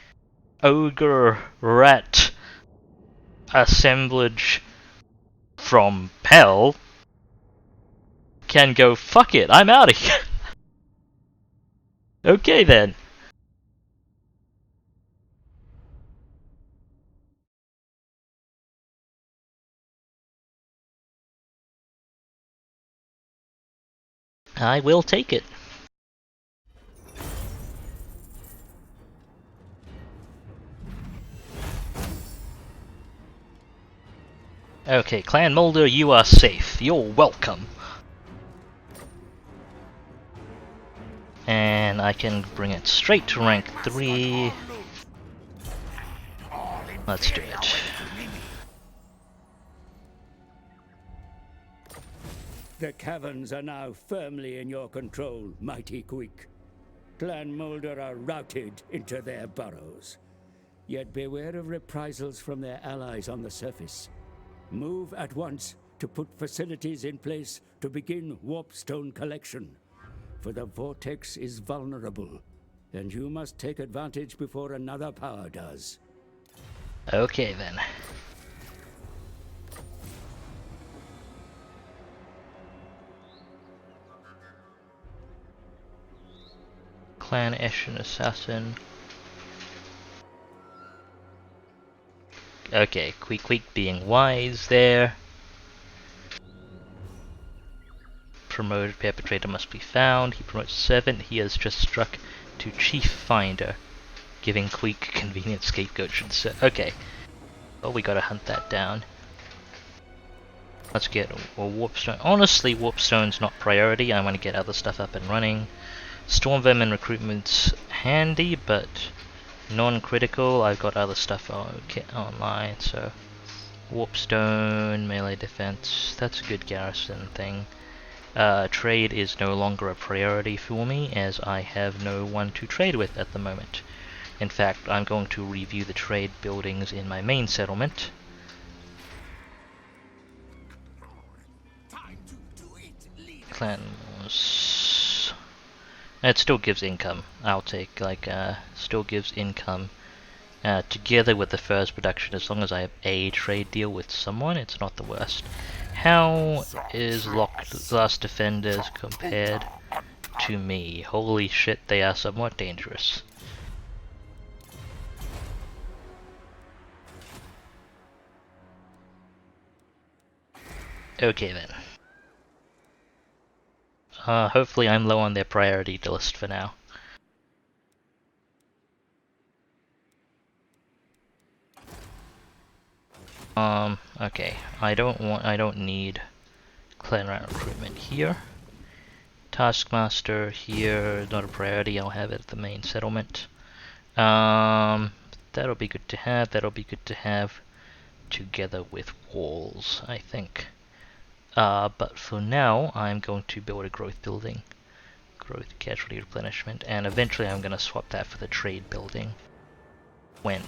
ogre rat assemblage from Hell can go fuck it, I'm out of here. Okay then. I will take it. Okay, Clan Mulder, you are safe. You're welcome. And I can bring it straight to rank 3. Let's do it. The caverns are now firmly in your control, mighty Queek. Clan Moulder are routed into their burrows. Yet beware of reprisals from their allies on the surface. Move at once to put facilities in place to begin warpstone collection. For the Vortex is vulnerable, and you must take advantage before another power does. Okay then. Clan Eshin Assassin. Okay, Queek being wise there. Promoted perpetrator must be found. He promotes servant. He has just struck to chief finder, giving Queek convenient scapegoat. Okay. Well, we gotta hunt that down. Let's get a warpstone. Honestly, warpstone's not priority. I want to get other stuff up and running. Storm Vermin recruitment's handy, but non-critical. I've got other stuff online, so warpstone, melee defense. That's a good garrison thing. Trade is no longer a priority for me, as I have no one to trade with at the moment. In fact, I'm going to review the trade buildings in my main settlement. Clan Wars. It still gives income. I'll take, still gives income. Together with the first production, as long as I have a trade deal with someone, it's not the worst. How is Last Defenders compared to me? Holy shit, they are somewhat dangerous. Okay then. Hopefully I'm low on their priority list for now. Okay. I don't need clan rat recruitment here. Taskmaster here, not a priority, I'll have it at the main settlement. That'll be good to have, together with walls, I think. But for now, I'm going to build a growth building. Growth, casualty replenishment, and eventually I'm going to swap that for the trade building. when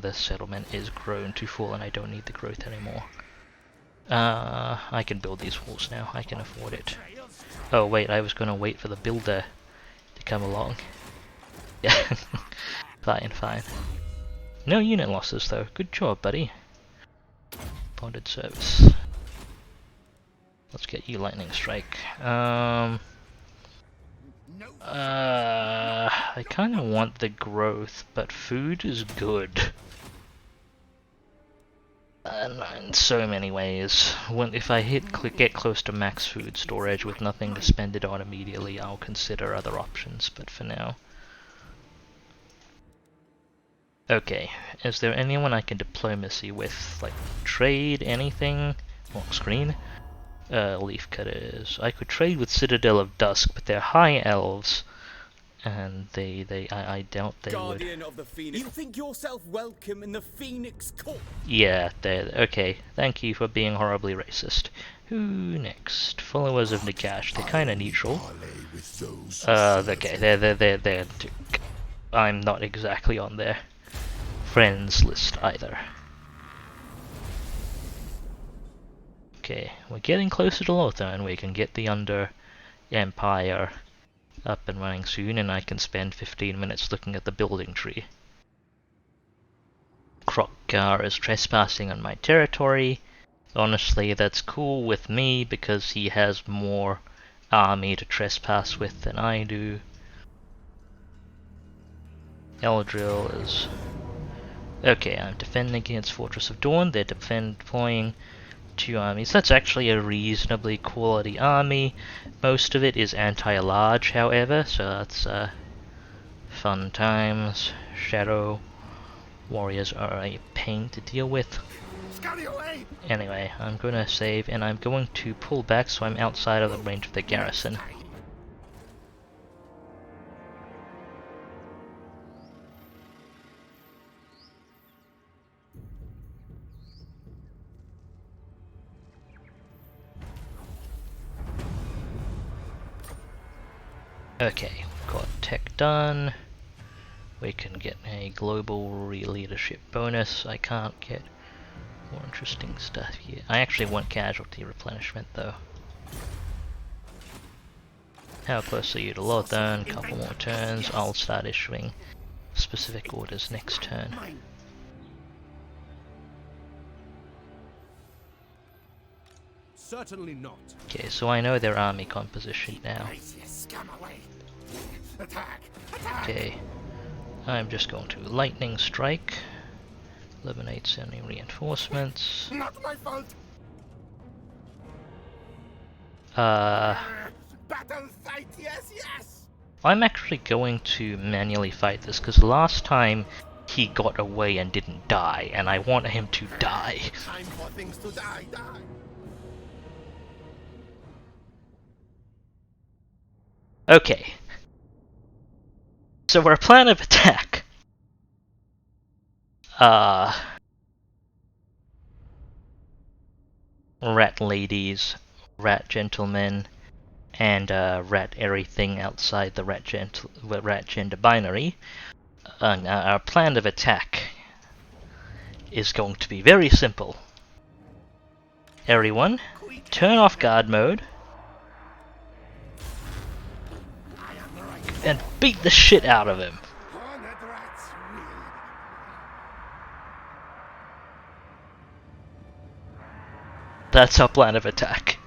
the settlement is grown to full and I don't need the growth anymore. I can build these walls now. I can afford it. Oh wait, I was gonna wait for the builder to come along. Yeah, fine, fine. No unit losses though. Good job, buddy. Bonded service. Let's get you lightning strike. I kind of want the growth, but food is good. In so many ways. If I get close to max food storage with nothing to spend it on immediately, I'll consider other options, but for now. Okay, is there anyone I can diplomacy with? Like, trade anything? Wrong screen. Leaf cutters. I could trade with Citadel of Dusk, but they're high elves. And I doubt they Guardian would. of the Phoenix. You think yourself welcome in the Phoenix Court? Yeah, okay. Thank you for being horribly racist. Who next? Followers of Nagash. They're kind of neutral. Okay, they're. I'm not exactly on their friends list either. Okay, we're getting closer to Lothar, and we can get the Under Empire up and running soon, and I can spend 15 minutes looking at the building tree. Krokkar is trespassing on my territory. Honestly, that's cool with me because he has more army to trespass with than I do. Eldril is... Okay, I'm defending against Fortress of Dawn. They're deploying 2 armies. That's actually a reasonably quality army. Most of it is anti-large, however, so that's fun times. Shadow warriors are a pain to deal with. Anyway, I'm gonna save, and I'm going to pull back so I'm outside of the range of the garrison. Okay, got tech done. We can get a global leadership bonus. I can't get more interesting stuff here. I actually want casualty replenishment though. How close are you to Lothar? A couple more turns. I'll start issuing specific orders next turn. Certainly not. Okay, so I know their army composition now. Okay, I'm just going to lightning strike. Eliminates any reinforcements. Not my fault. Battle fight, yes, yes. I'm actually going to manually fight this because last time he got away and didn't die, and I want him to die. Time for things to die. Okay. So our plan of attack. Rat ladies, rat gentlemen, and rat everything outside the rat gender binary. Our plan of attack is going to be very simple. Everyone, turn off guard mode. And beat the shit out of him. That's our plan of attack.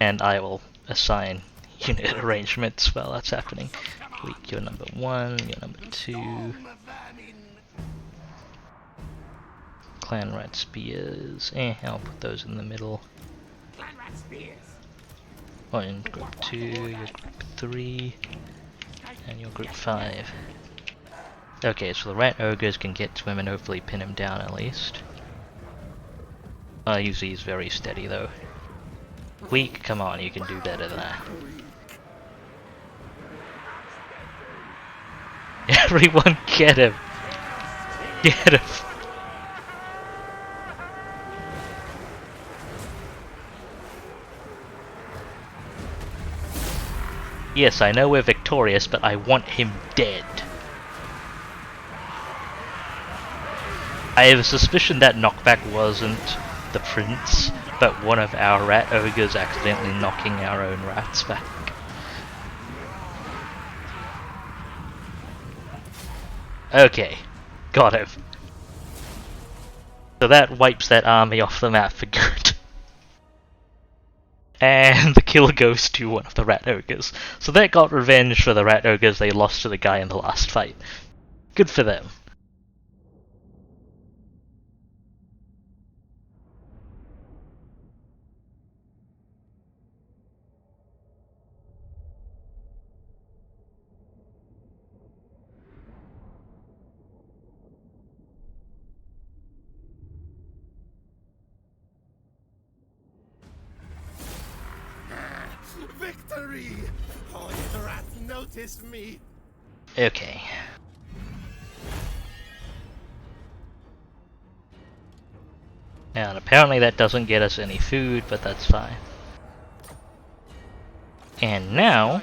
And I will assign unit arrangements while that's happening. Queek, you're number 1, you're number 2. Clan Rat Spears. I'll put those in the middle. Oh, in group 2, you're group 3, and you're group 5. Okay, so the rat ogres can get to him and hopefully pin him down at least. Usually he's very steady though. Queek, come on, you can do better than that. Everyone get him! Get him! Yes, I know we're victorious, but I want him dead. I have a suspicion that knockback wasn't the prince, but one of our rat ogres accidentally knocking our own rats back. Okay, got him. So that wipes that army off the map for good. And the kill goes to one of the rat ogres. So that got revenge for the rat ogres they lost to the guy in the last fight. Good for them. Victory! Oh, the rats noticed me. Okay. And apparently that doesn't get us any food, but that's fine. And now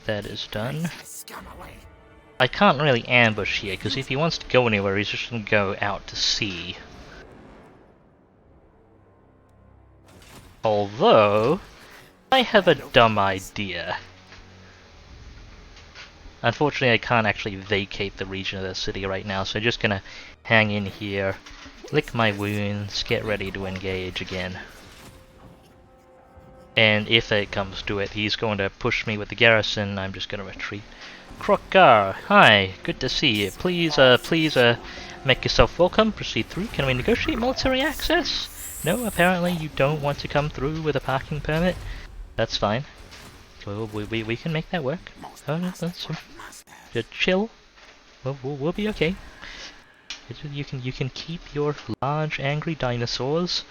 that is done, I can't really ambush here, because if he wants to go anywhere, he's just going to go out to sea. Although, I have a dumb idea. Unfortunately, I can't actually vacate the region of the city right now, so I'm just gonna hang in here, lick my wounds, get ready to engage again. And if it comes to it, he's going to push me with the garrison, I'm just gonna retreat. Krokar, hi, good to see you. Please make yourself welcome, proceed through. Can we negotiate military access? No, apparently you don't want to come through with a parking permit. That's fine. We can make that work. Oh, no, that's just chill. We'll be okay. You can keep your large angry dinosaurs.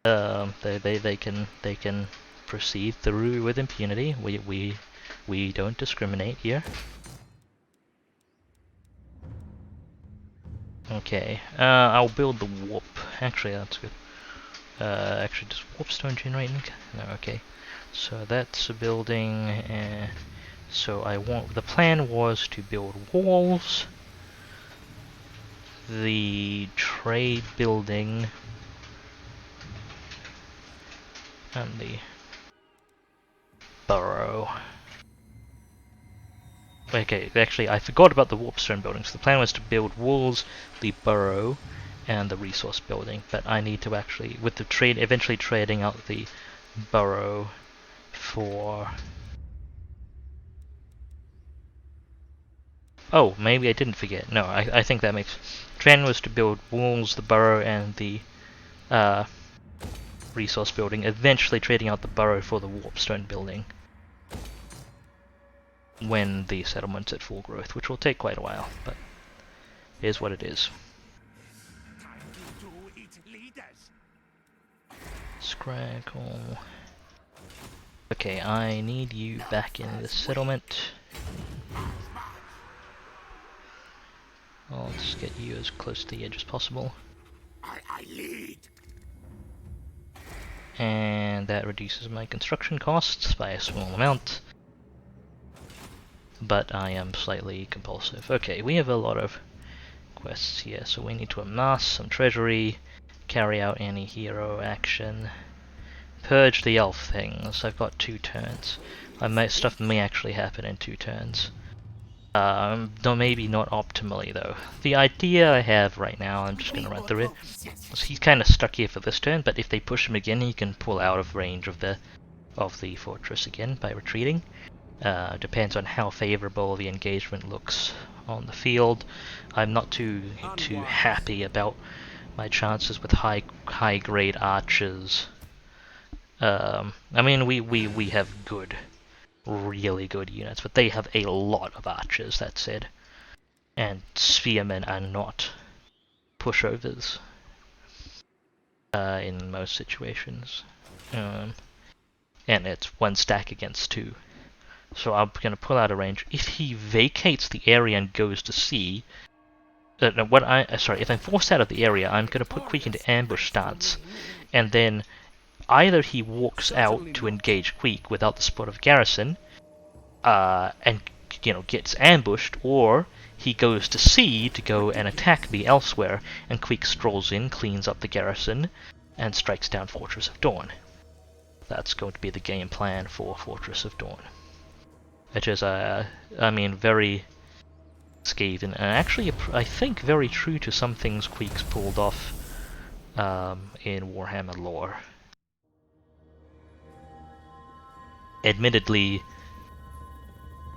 They can proceed through with impunity. We don't discriminate here. Okay. I'll build the warp. Actually, that's good. Actually, does warpstone generate? No. Okay. So that's a building. So the plan was to build walls, the trade building, and the burrow. Okay, actually I forgot about the warpstone building. So the plan was to build walls, the burrow, and the resource building. But I need to actually, with the trade, eventually trading out the burrow for... Oh, maybe I didn't forget. No, I think that makes... Plan was to build walls, the burrow, and the resource building, eventually trading out the burrow for the warpstone building when the settlement's at full growth, which will take quite a while, but here's what it is. Scraggle. Okay, I need you back in the settlement. I'll just get you as close to the edge as possible. I lead. And that reduces my construction costs by a small amount. But I am slightly compulsive. Okay, we have a lot of quests here, so we need to amass some treasury, carry out any hero action, purge the elf things. I've got 2 turns. Stuff may actually happen in 2 turns. Though maybe not optimally though. The idea I have right now, I'm just gonna run through it. So he's kind of stuck here for this turn, but if they push him again, he can pull out of range of the fortress again by retreating. Depends on how favorable the engagement looks on the field. I'm not too happy about my chances with high grade archers. I mean we have really good units, but they have a lot of archers, that said. And spearmen are not pushovers in most situations. And it's 1 stack against 2. So I'm going to pull out a range. If he vacates the area and goes to sea... if I'm forced out of the area, I'm going to put Queek into ambush stance. And then either he walks out to engage Queek without the support of garrison, and gets ambushed, or he goes to sea to go and attack me elsewhere, and Queek strolls in, cleans up the garrison, and strikes down Fortress of Dawn. That's going to be the game plan for Fortress of Dawn. Which is, very Skaven, and actually, I think, very true to some things Queek's pulled off in Warhammer lore. Admittedly,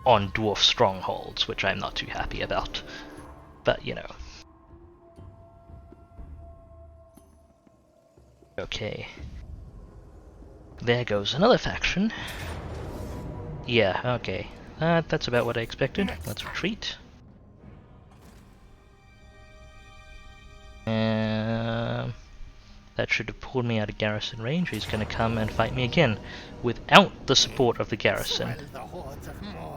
on dwarf strongholds, which I'm not too happy about. But, Okay. There goes another faction. Yeah, okay. That's about what I expected. Let's retreat. That should have pulled me out of garrison range. He's going to come and fight me again without the support of the garrison.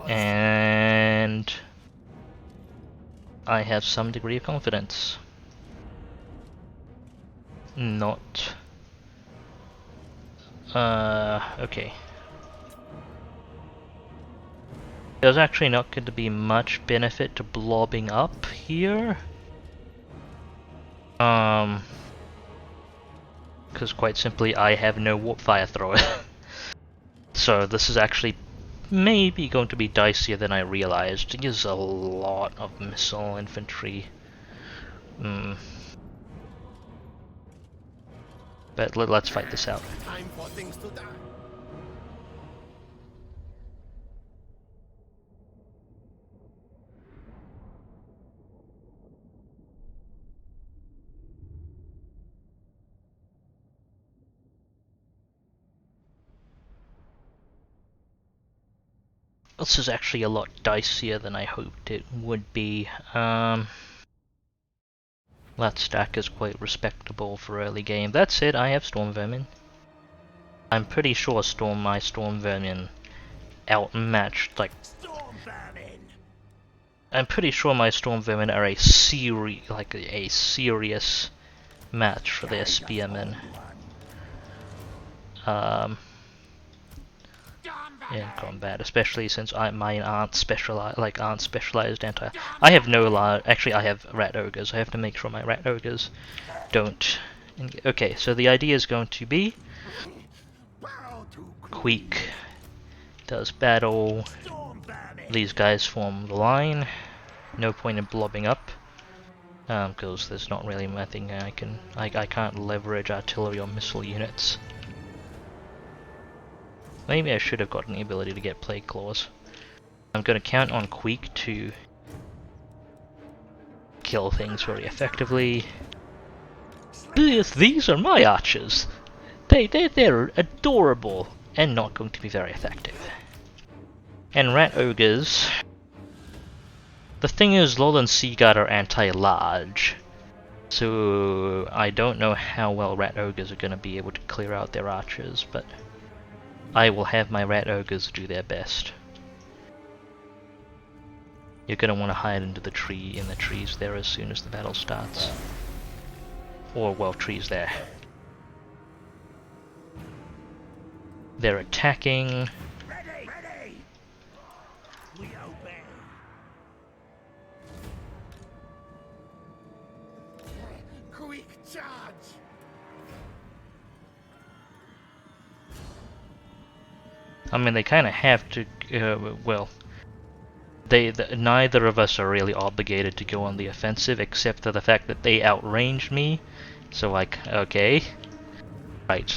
And I have some degree of confidence. Not. Okay. There's actually not going to be much benefit to blobbing up here. Because quite simply I have no warp fire thrower. So this is actually maybe going to be dicier than I realized. It is a lot of missile infantry. But let's fight this out. Time for things to die. This is actually a lot dicier than I hoped it would be. That stack is quite respectable for early game. That said, I have Storm Vermin. I'm pretty sure my Storm Vermin outmatched, like... Storm vermin. I'm pretty sure my Storm Vermin are a serious match for their Spearmen. In combat, especially since mine aren't specialized anti. I have no actually I have rat ogres. I have to make sure my rat ogres don't. Okay, so the idea is going to be Queek does battle. These guys form the line. No point in blobbing up, because there's not really anything I can't leverage artillery or missile units. Maybe I should have gotten the ability to get Plague Claws. I'm going to count on Queek to kill things very effectively. These are my archers! They're adorable and not going to be very effective. And Rat Ogres... The thing is, Lowland Seaguard are anti-large, so I don't know how well Rat Ogres are going to be able to clear out their archers, but... I will have my rat ogres do their best. You're gonna want to hide in the trees there as soon as the battle starts. Or, well, trees there. They're attacking. Ready. We obey. Quick charge. I mean, they kind of have to, well, neither of us are really obligated to go on the offensive, except for the fact that they outranged me, so like, okay. Right.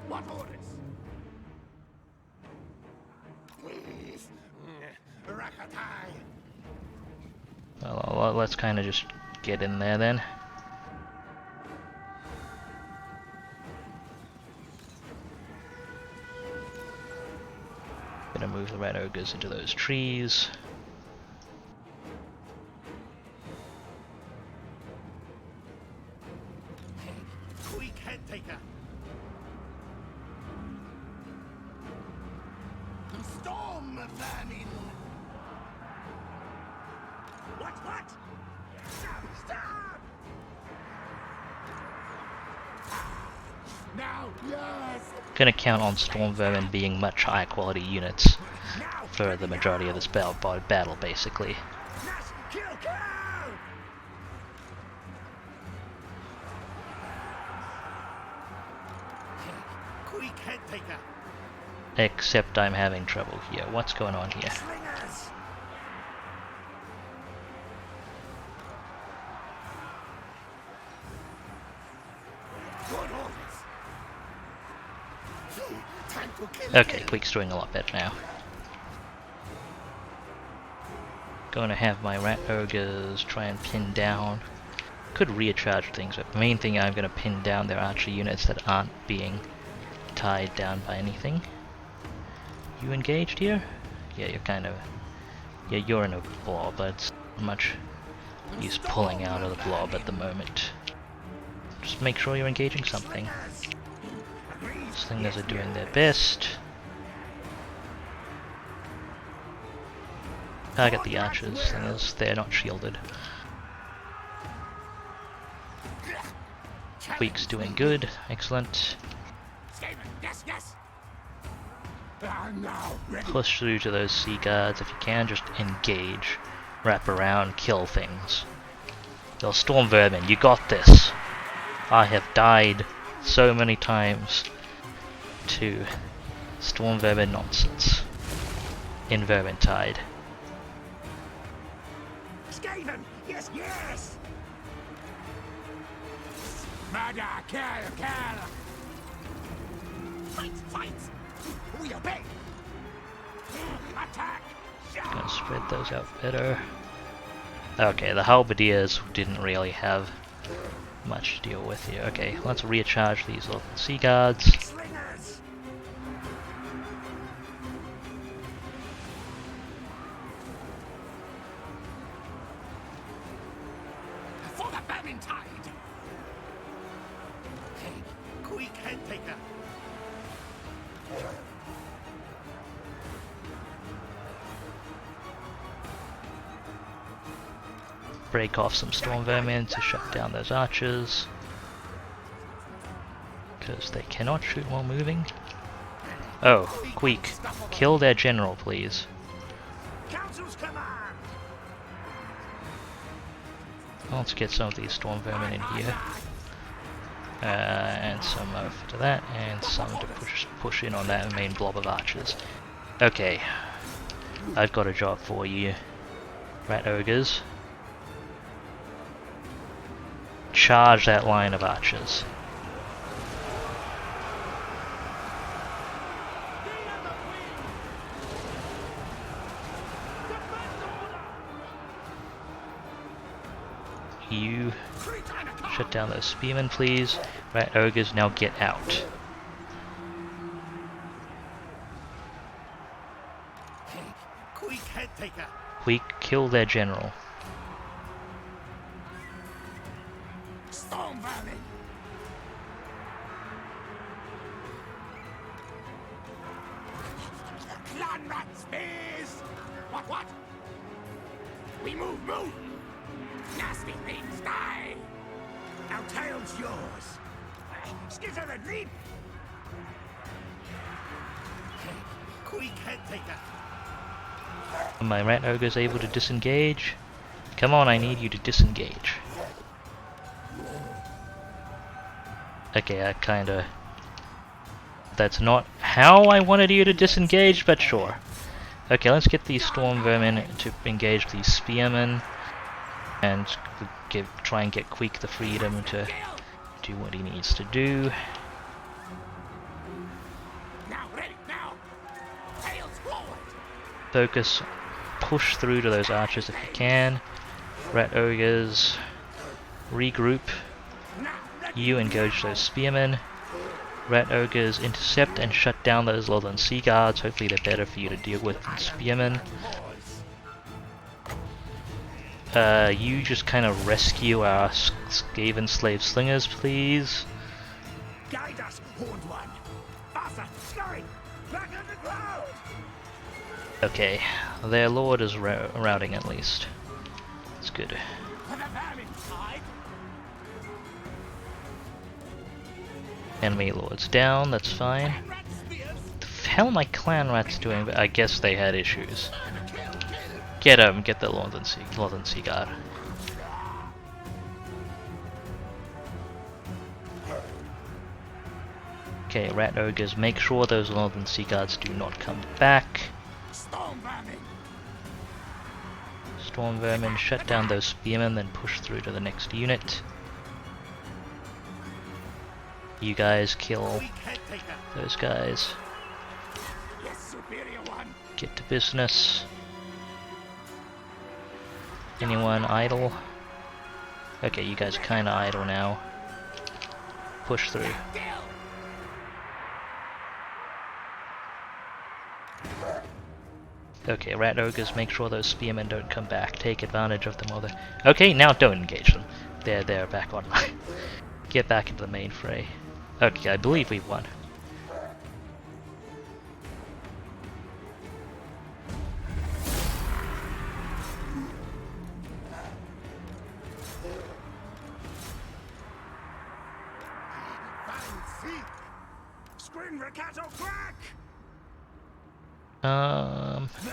What orders? Rakatai. Well, let's kind of just get in there then. Gonna move the rat ogres into those trees. Queek Headtaker. Storm vermin. What? Stop! Now, yes. Gonna count on Storm Vermin being much higher quality units for the majority of this battle, basically. Kill, kill! Queek Headtaker. Except I'm having trouble here. What's going on here? Slingers. Good orders. Tank will kill Okay, you. Queek's doing a lot better now. Going to have my Rat Ogres try and pin down. Could recharge things, but the main thing I'm going to pin down their archer units that aren't being tied down by anything. You engaged here? Yeah, you're kind of... Yeah, you're in a blob, but it's not much use pulling out of the blob at the moment. Just make sure you're engaging something. Slingers are doing their best. Target the archers, slingers, they're not shielded. Queek's doing good, excellent. Skaven, yes, yes. I'm now ready. Push through to those sea guards if you can, just engage, wrap around, kill things. You're Storm Vermin, you got this! I have died so many times to Storm Vermin nonsense in Vermintide. Skaven, yes, yes. Murder, kill, kill. Fight, fight. We obey. Attack. Gonna spread those out better. Okay, the halberdiers didn't really have much to deal with here. Okay, let's recharge these little sea guards. Slingers. For the Vermintide. Hey, Queek Headtaker. Break off some Storm Vermin to shut down those archers. Because they cannot shoot while moving. Oh, Queek, kill their general, please. Council's command. Let's get some of these Storm Vermin in here. And some over to that, and some to push in on that main blob of archers. Okay, I've got a job for you, Rat Ogres. Charge that line of archers. You shut down those spearmen, please. Rat Ogres, now get out. Queek Headtaker. Queek, kill their general. Storm Vermin. Clan rat spears. What? We move. Nasty things die. Our tail's yours. Skitter and leap. Queek Headtaker. Are my Rat Ogres able to disengage? Come on, I need you to disengage. Okay, I kinda... That's not how I wanted you to disengage, but sure. Okay, let's get these Storm Vermin to engage these Spearmen. And try and get Queek the freedom to do what he needs to do. Now, ready, now. Tails forward. Focus, push through to those archers if you can. Rat Ogres, regroup. Now, ready. You engage those spearmen. Rat Ogres intercept and shut down those Lowland Sea Guards. Hopefully they're better for you to deal with than spearmen. You just kind of rescue our Skaven slave slingers, please. Guide us, Horned One. Faster, scurry. Back on the ground. Okay, their lord is routing at least. It's good. For the Vermintide. Enemy lords down, that's fine. The hell are my clan rats doing? I guess they had issues. Get 'em, get the Northern Sea Guard. Okay, rat ogres, make sure those Northern Sea Guards do not come back. Storm vermin, shut down those spearmen, then push through to the next unit. You guys kill those guys. Get to business. Anyone idle? Okay, you guys are kinda idle now. Push through. Okay, rat ogres, make sure those spearmen don't come back. Take advantage of them while they're... Okay, now don't engage them. They're back online. Get back into the main fray. Okay, I believe we've won.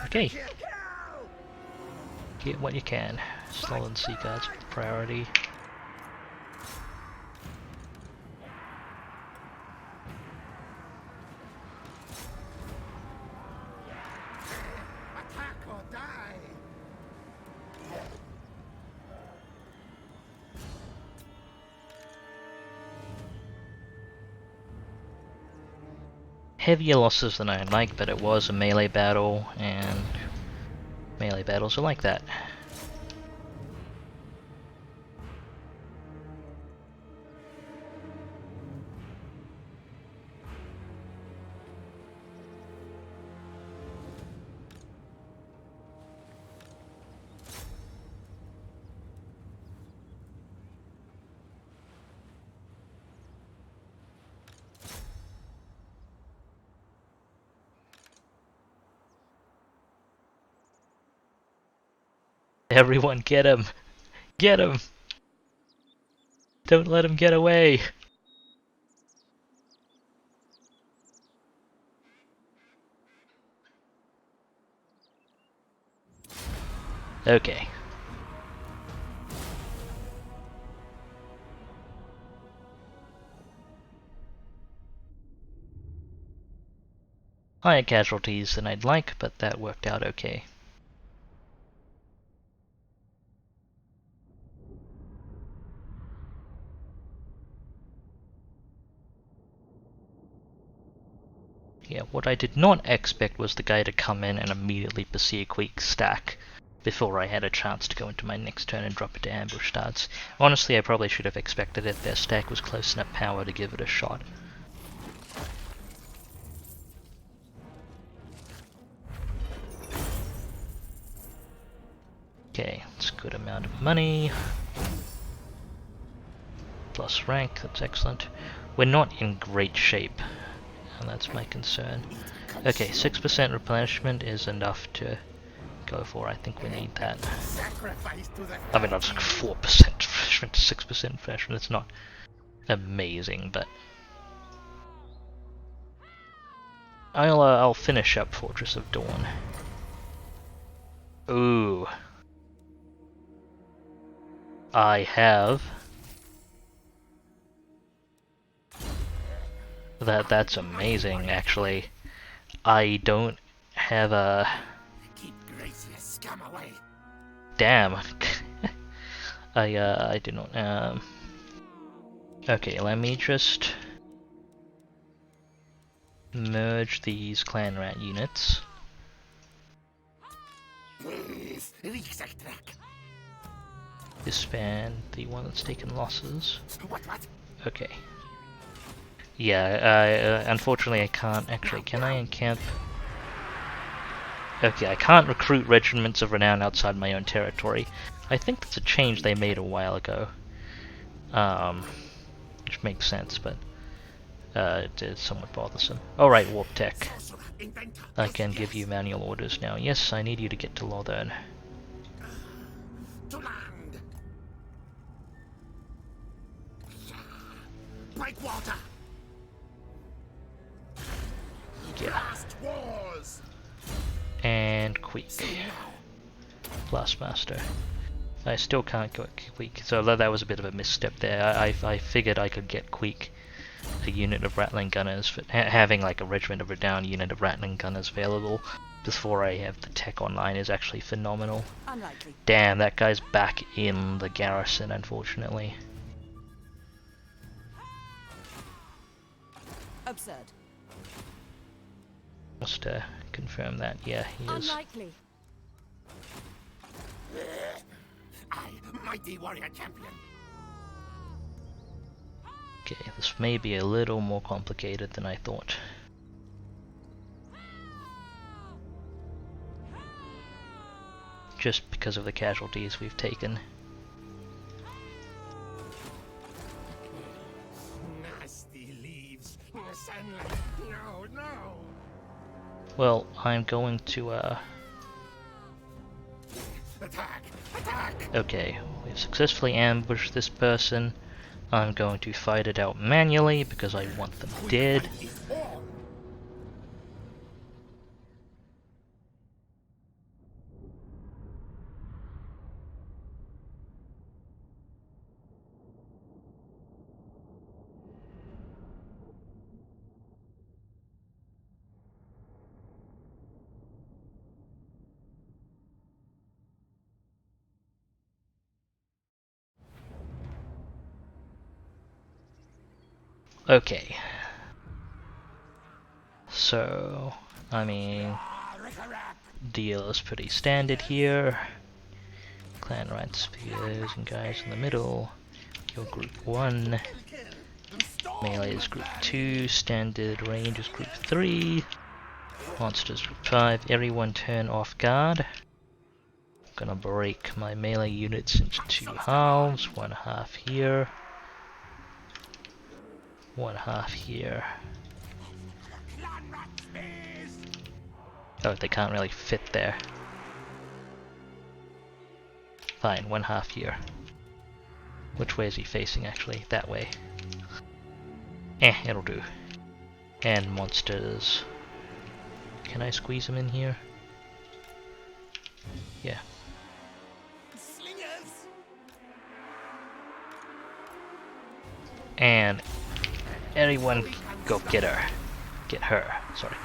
Okay. Get what you can. Stolen Sea Guards with priority. Heavier losses than I'd like, but it was a melee battle, and melee battles are like that. Everyone get him! Get him! Don't let him get away! Okay. Higher casualties than I'd like, but that worked out okay. Yeah, what I did not expect was the guy to come in and immediately pursue Queek stack before I had a chance to go into my next turn and drop it to ambush starts. Honestly, I probably should have expected it. Their stack was close enough power to give it a shot. Okay, it's a good amount of money. Plus rank, that's excellent. We're not in great shape, and that's my concern. Okay, 6% replenishment is enough to go for. I think we need that. I mean, that's like 4% refreshment to 6% refreshment. It's not amazing, but I'll finish up Fortress of Dawn. Ooh, I have that's amazing, actually. I don't have a... Damn. I do not, Okay, let me just merge these clan rat units. Disband the one that's taken losses. Okay. Yeah, unfortunately I can't actually. Can I encamp? Okay, I can't recruit regiments of renown outside my own territory. I think that's a change they made a while ago. Which makes sense, but it is somewhat bothersome. Alright, Warp Tech. I can give you manual orders now. Yes, I need you to get to Northern. To land. Break water. And Queek. Blastmaster. I still can't go Queek, so that was a bit of a misstep there. I figured I could get Queek a unit of Rattling Gunners, but having like a regiment of a down unit of Rattling Gunners available before I have the tech online is actually phenomenal. Unlikely. Damn, that guy's back in the garrison, unfortunately. Absurd. Just to confirm that, yeah, he is. Unlikely. I, mighty warrior champion. Okay, this may be a little more complicated than I thought. Just because of the casualties we've taken. Nasty leaves. Sunlight. No, no. Well, I'm going to, Attack! Attack! okay, we've successfully ambushed this person. I'm going to fight it out manually because I want them dead. Okay. So, I mean, deal is pretty standard here. Clan Rat Spears and guys in the middle. Your group 1. Melee is group 2. Standard range is group 3. Monsters group 5. Everyone turn off guard. I'm gonna break my melee units into 2 halves. 1 half here. 1 half here. Oh, they can't really fit there. Fine, 1 half here. Which way is he facing actually? That way. It'll do. And monsters. Can I squeeze them in here? Yeah. Slingers! And everyone go get her. Get her, sorry.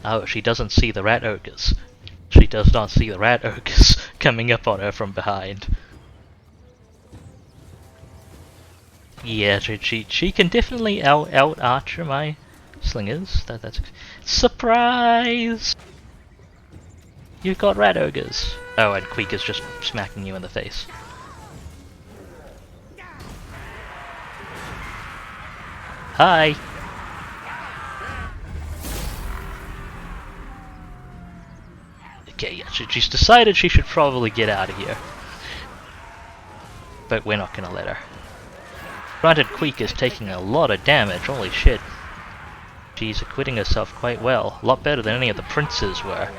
Oh, she doesn't see the rat ogres. She does not see the rat ogres coming up on her from behind. Yeah, she can definitely out archer my slingers. That's surprise. You've got rat ogres. Oh, and Queek is just smacking you in the face. Hi. Okay, yeah, she's decided she should probably get out of here. But we're not gonna let her. Granted, Queek is taking a lot of damage, holy shit. She's acquitting herself quite well. A lot better than any of the princes were.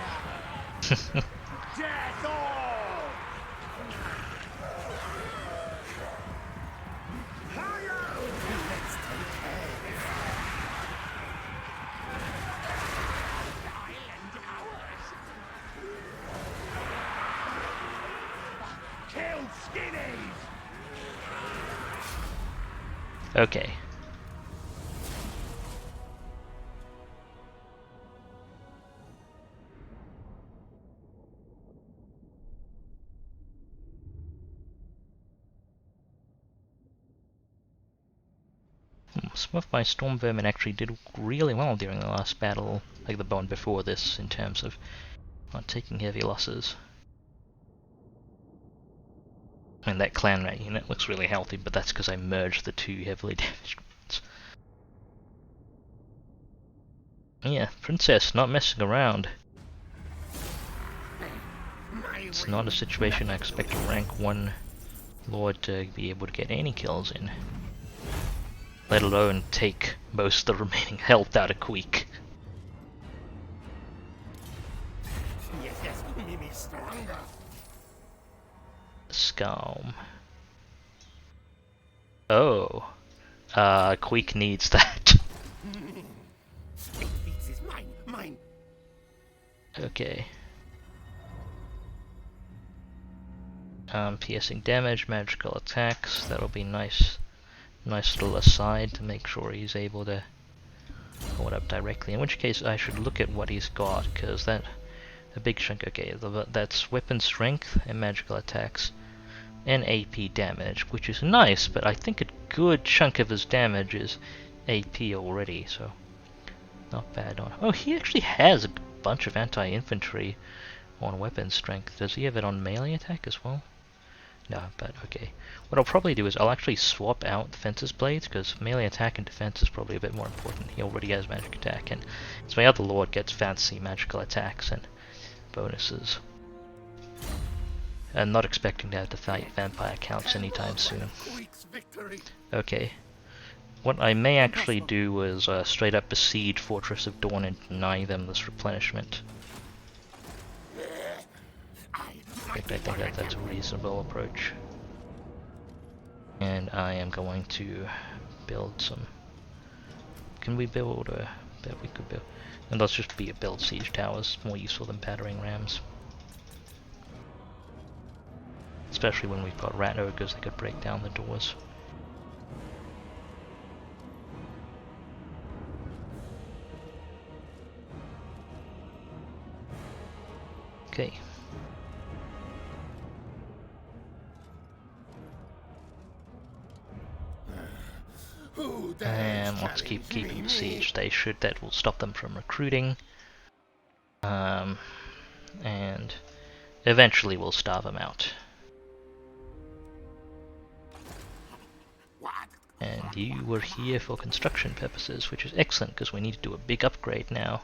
Okay. Some of my storm vermin actually did really well during the last battle, like the one before this, in terms of not taking heavy losses. And that clan rat unit looks really healthy, but that's because I merged the 2 heavily damaged ones. Yeah, Princess, not messing around. It's not a situation I expect a rank 1 lord to be able to get any kills in. Let alone take most of the remaining health out of Queek. Yeah. stronger. Scalm. Oh. Queek needs that. It beats is mine, mine. Okay. Piercing damage, magical attacks. That'll be nice. Nice little aside to make sure he's able to hold up directly. In which case, I should look at what he's got, because that a big chunk. Okay, that's weapon strength and magical attacks, and AP damage, which is nice. But I think a good chunk of his damage is AP already, so not bad on. Oh, he actually has a bunch of anti-infantry on weapon strength. Does he have it on melee attack as well? No, but okay. What I'll probably do is I'll actually swap out Defense's blades, because melee attack and defense is probably a bit more important. He already has magic attack, and so my other lord gets fancy magical attacks and bonuses. I'm not expecting to have to fight vampire counts anytime soon. Okay. What I may actually do is straight up besiege Fortress of Dawn and deny them this replenishment. I think that's a reasonable approach. And I am going to build some... Can we build a... Bet we could build... And let's just build siege towers, more useful than battering rams. Especially when we've got rat ogres that could break down the doors. Okay. And let's keep keeping the siege. That will stop them from recruiting. And eventually we'll starve them out. And you were here for construction purposes, which is excellent because we need to do a big upgrade now.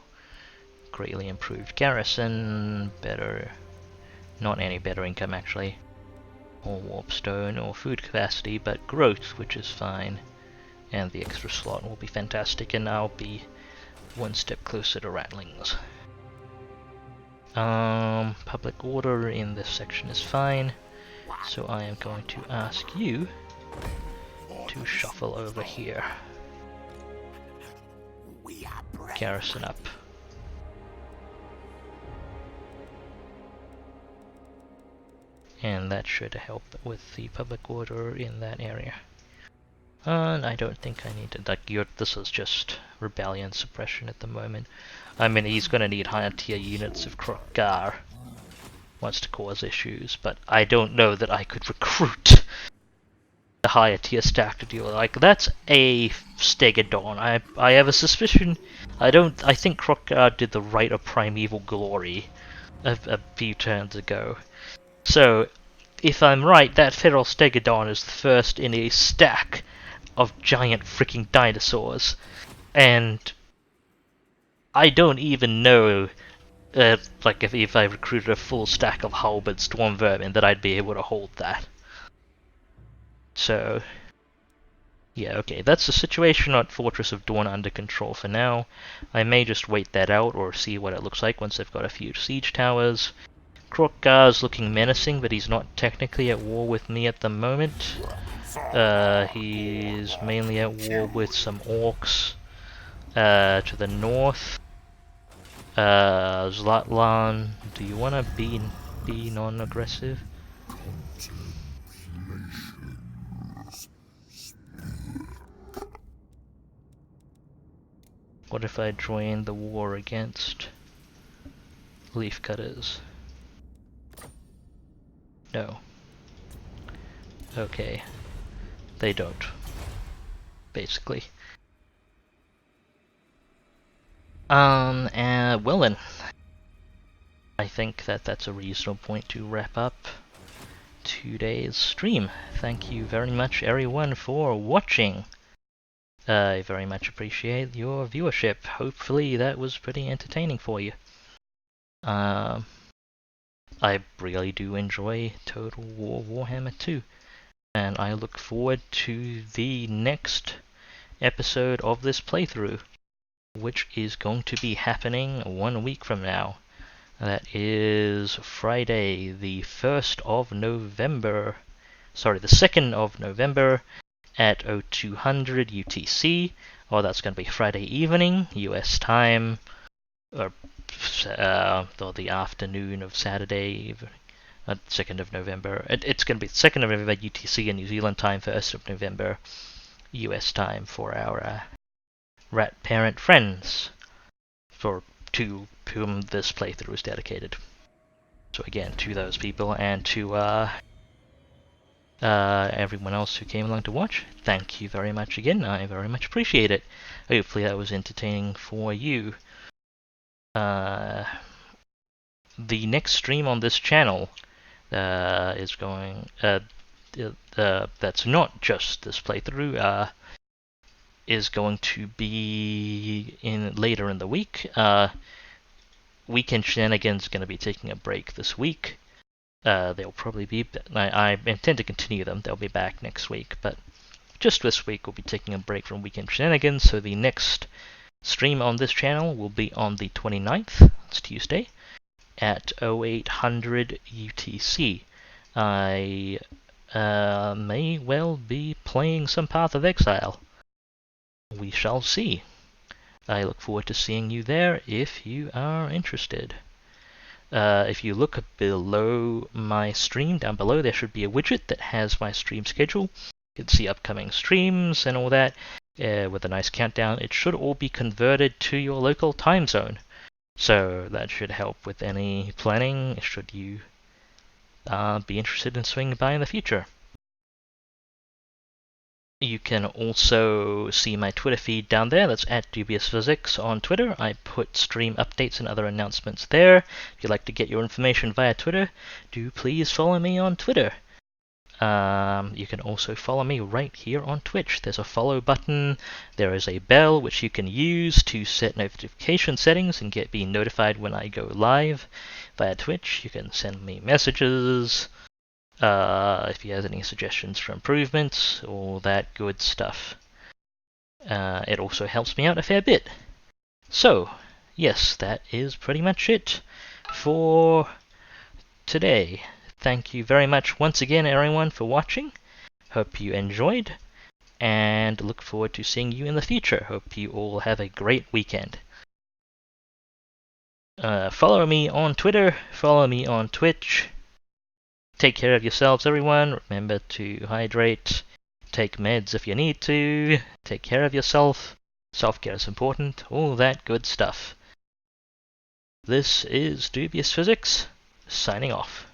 Greatly improved garrison, better, not any better income actually, or warpstone or food capacity, but growth, which is fine. And the extra slot will be fantastic, and I'll be one step closer to ratlings. Public order in this section is fine, so I am going to ask you to shuffle over here. Garrison up. And that should help with the public order in that area. And I don't think I need to, this is just rebellion suppression at the moment. I mean, he's gonna need higher tier units if Krokgar wants to cause issues, but I don't know that I could recruit the higher tier stack to deal with. Like, that's a Stegadon. I have a suspicion, I think Krokgar did the Rite of Primeval Glory a few turns ago. So, if I'm right, that Feral Stegadon is the first in a stack of giant freaking dinosaurs, and I don't even know, like if I recruited a full stack of halberd storm vermin, that I'd be able to hold that. So, yeah, okay, that's the situation at Fortress of Dawn under control for now. I may just wait that out or see what it looks like once they've got a few siege towers. Krokgar's looking menacing, but he's not technically at war with me at the moment. He's mainly at war with some orcs to the north. Zlatlan, do you want to be non-aggressive? What if I join the war against Leafcutters? No. Okay. They don't. Basically. Well then. I think that's a reasonable point to wrap up today's stream. Thank you very much everyone for watching. I very much appreciate your viewership. Hopefully that was pretty entertaining for you. I really do enjoy Total War Warhammer 2. And I look forward to the next episode of this playthrough, which is going to be happening 1 week from now. That is Friday, the 1st of November. Sorry, the 2nd of November at 0200 UTC. Oh, that's going to be Friday evening, US time, or the afternoon of Saturday evening. 2nd of November. It's going to be 2nd of November UTC in New Zealand time, 1st of November US time for our rat parent friends, to whom this playthrough is dedicated. So again, to those people and to everyone else who came along to watch, thank you very much again. I very much appreciate it. Hopefully that was entertaining for you. The next stream on this channel is going that's not just this playthrough, is going to be later in the week. Weekend Shenanigans is going to be taking a break this week. They'll probably be. I intend to continue them. They'll be back next week, but just this week we'll be taking a break from Weekend Shenanigans. So the next stream on this channel will be on the 29th. It's Tuesday at 0800 UTC. I may well be playing some Path of Exile. We shall see. I look forward to seeing you there if you are interested. If you look below my stream, down below, there should be a widget that has my stream schedule. You can see upcoming streams and all that with a nice countdown. It should all be converted to your local time zone. So that should help with any planning should you be interested in swinging by in the future. You can also see my Twitter feed down there. That's at DubiousPhysics on Twitter. I put stream updates and other announcements there. If you'd like to get your information via Twitter, do please follow me on Twitter. You can also follow me right here on Twitch. There's a follow button. There is a bell which you can use to set notification settings and be notified when I go live via Twitch. You can send me messages. If you have any suggestions for improvements, all that good stuff. It also helps me out a fair bit. So, yes, that is pretty much it for today. Thank you very much once again, everyone, for watching. Hope you enjoyed, and look forward to seeing you in the future. Hope you all have a great weekend. Follow me on Twitter, follow me on Twitch. Take care of yourselves, everyone. Remember to hydrate. Take meds if you need to. Take care of yourself. Self-care is important. All that good stuff. This is DubiousPhysics, signing off.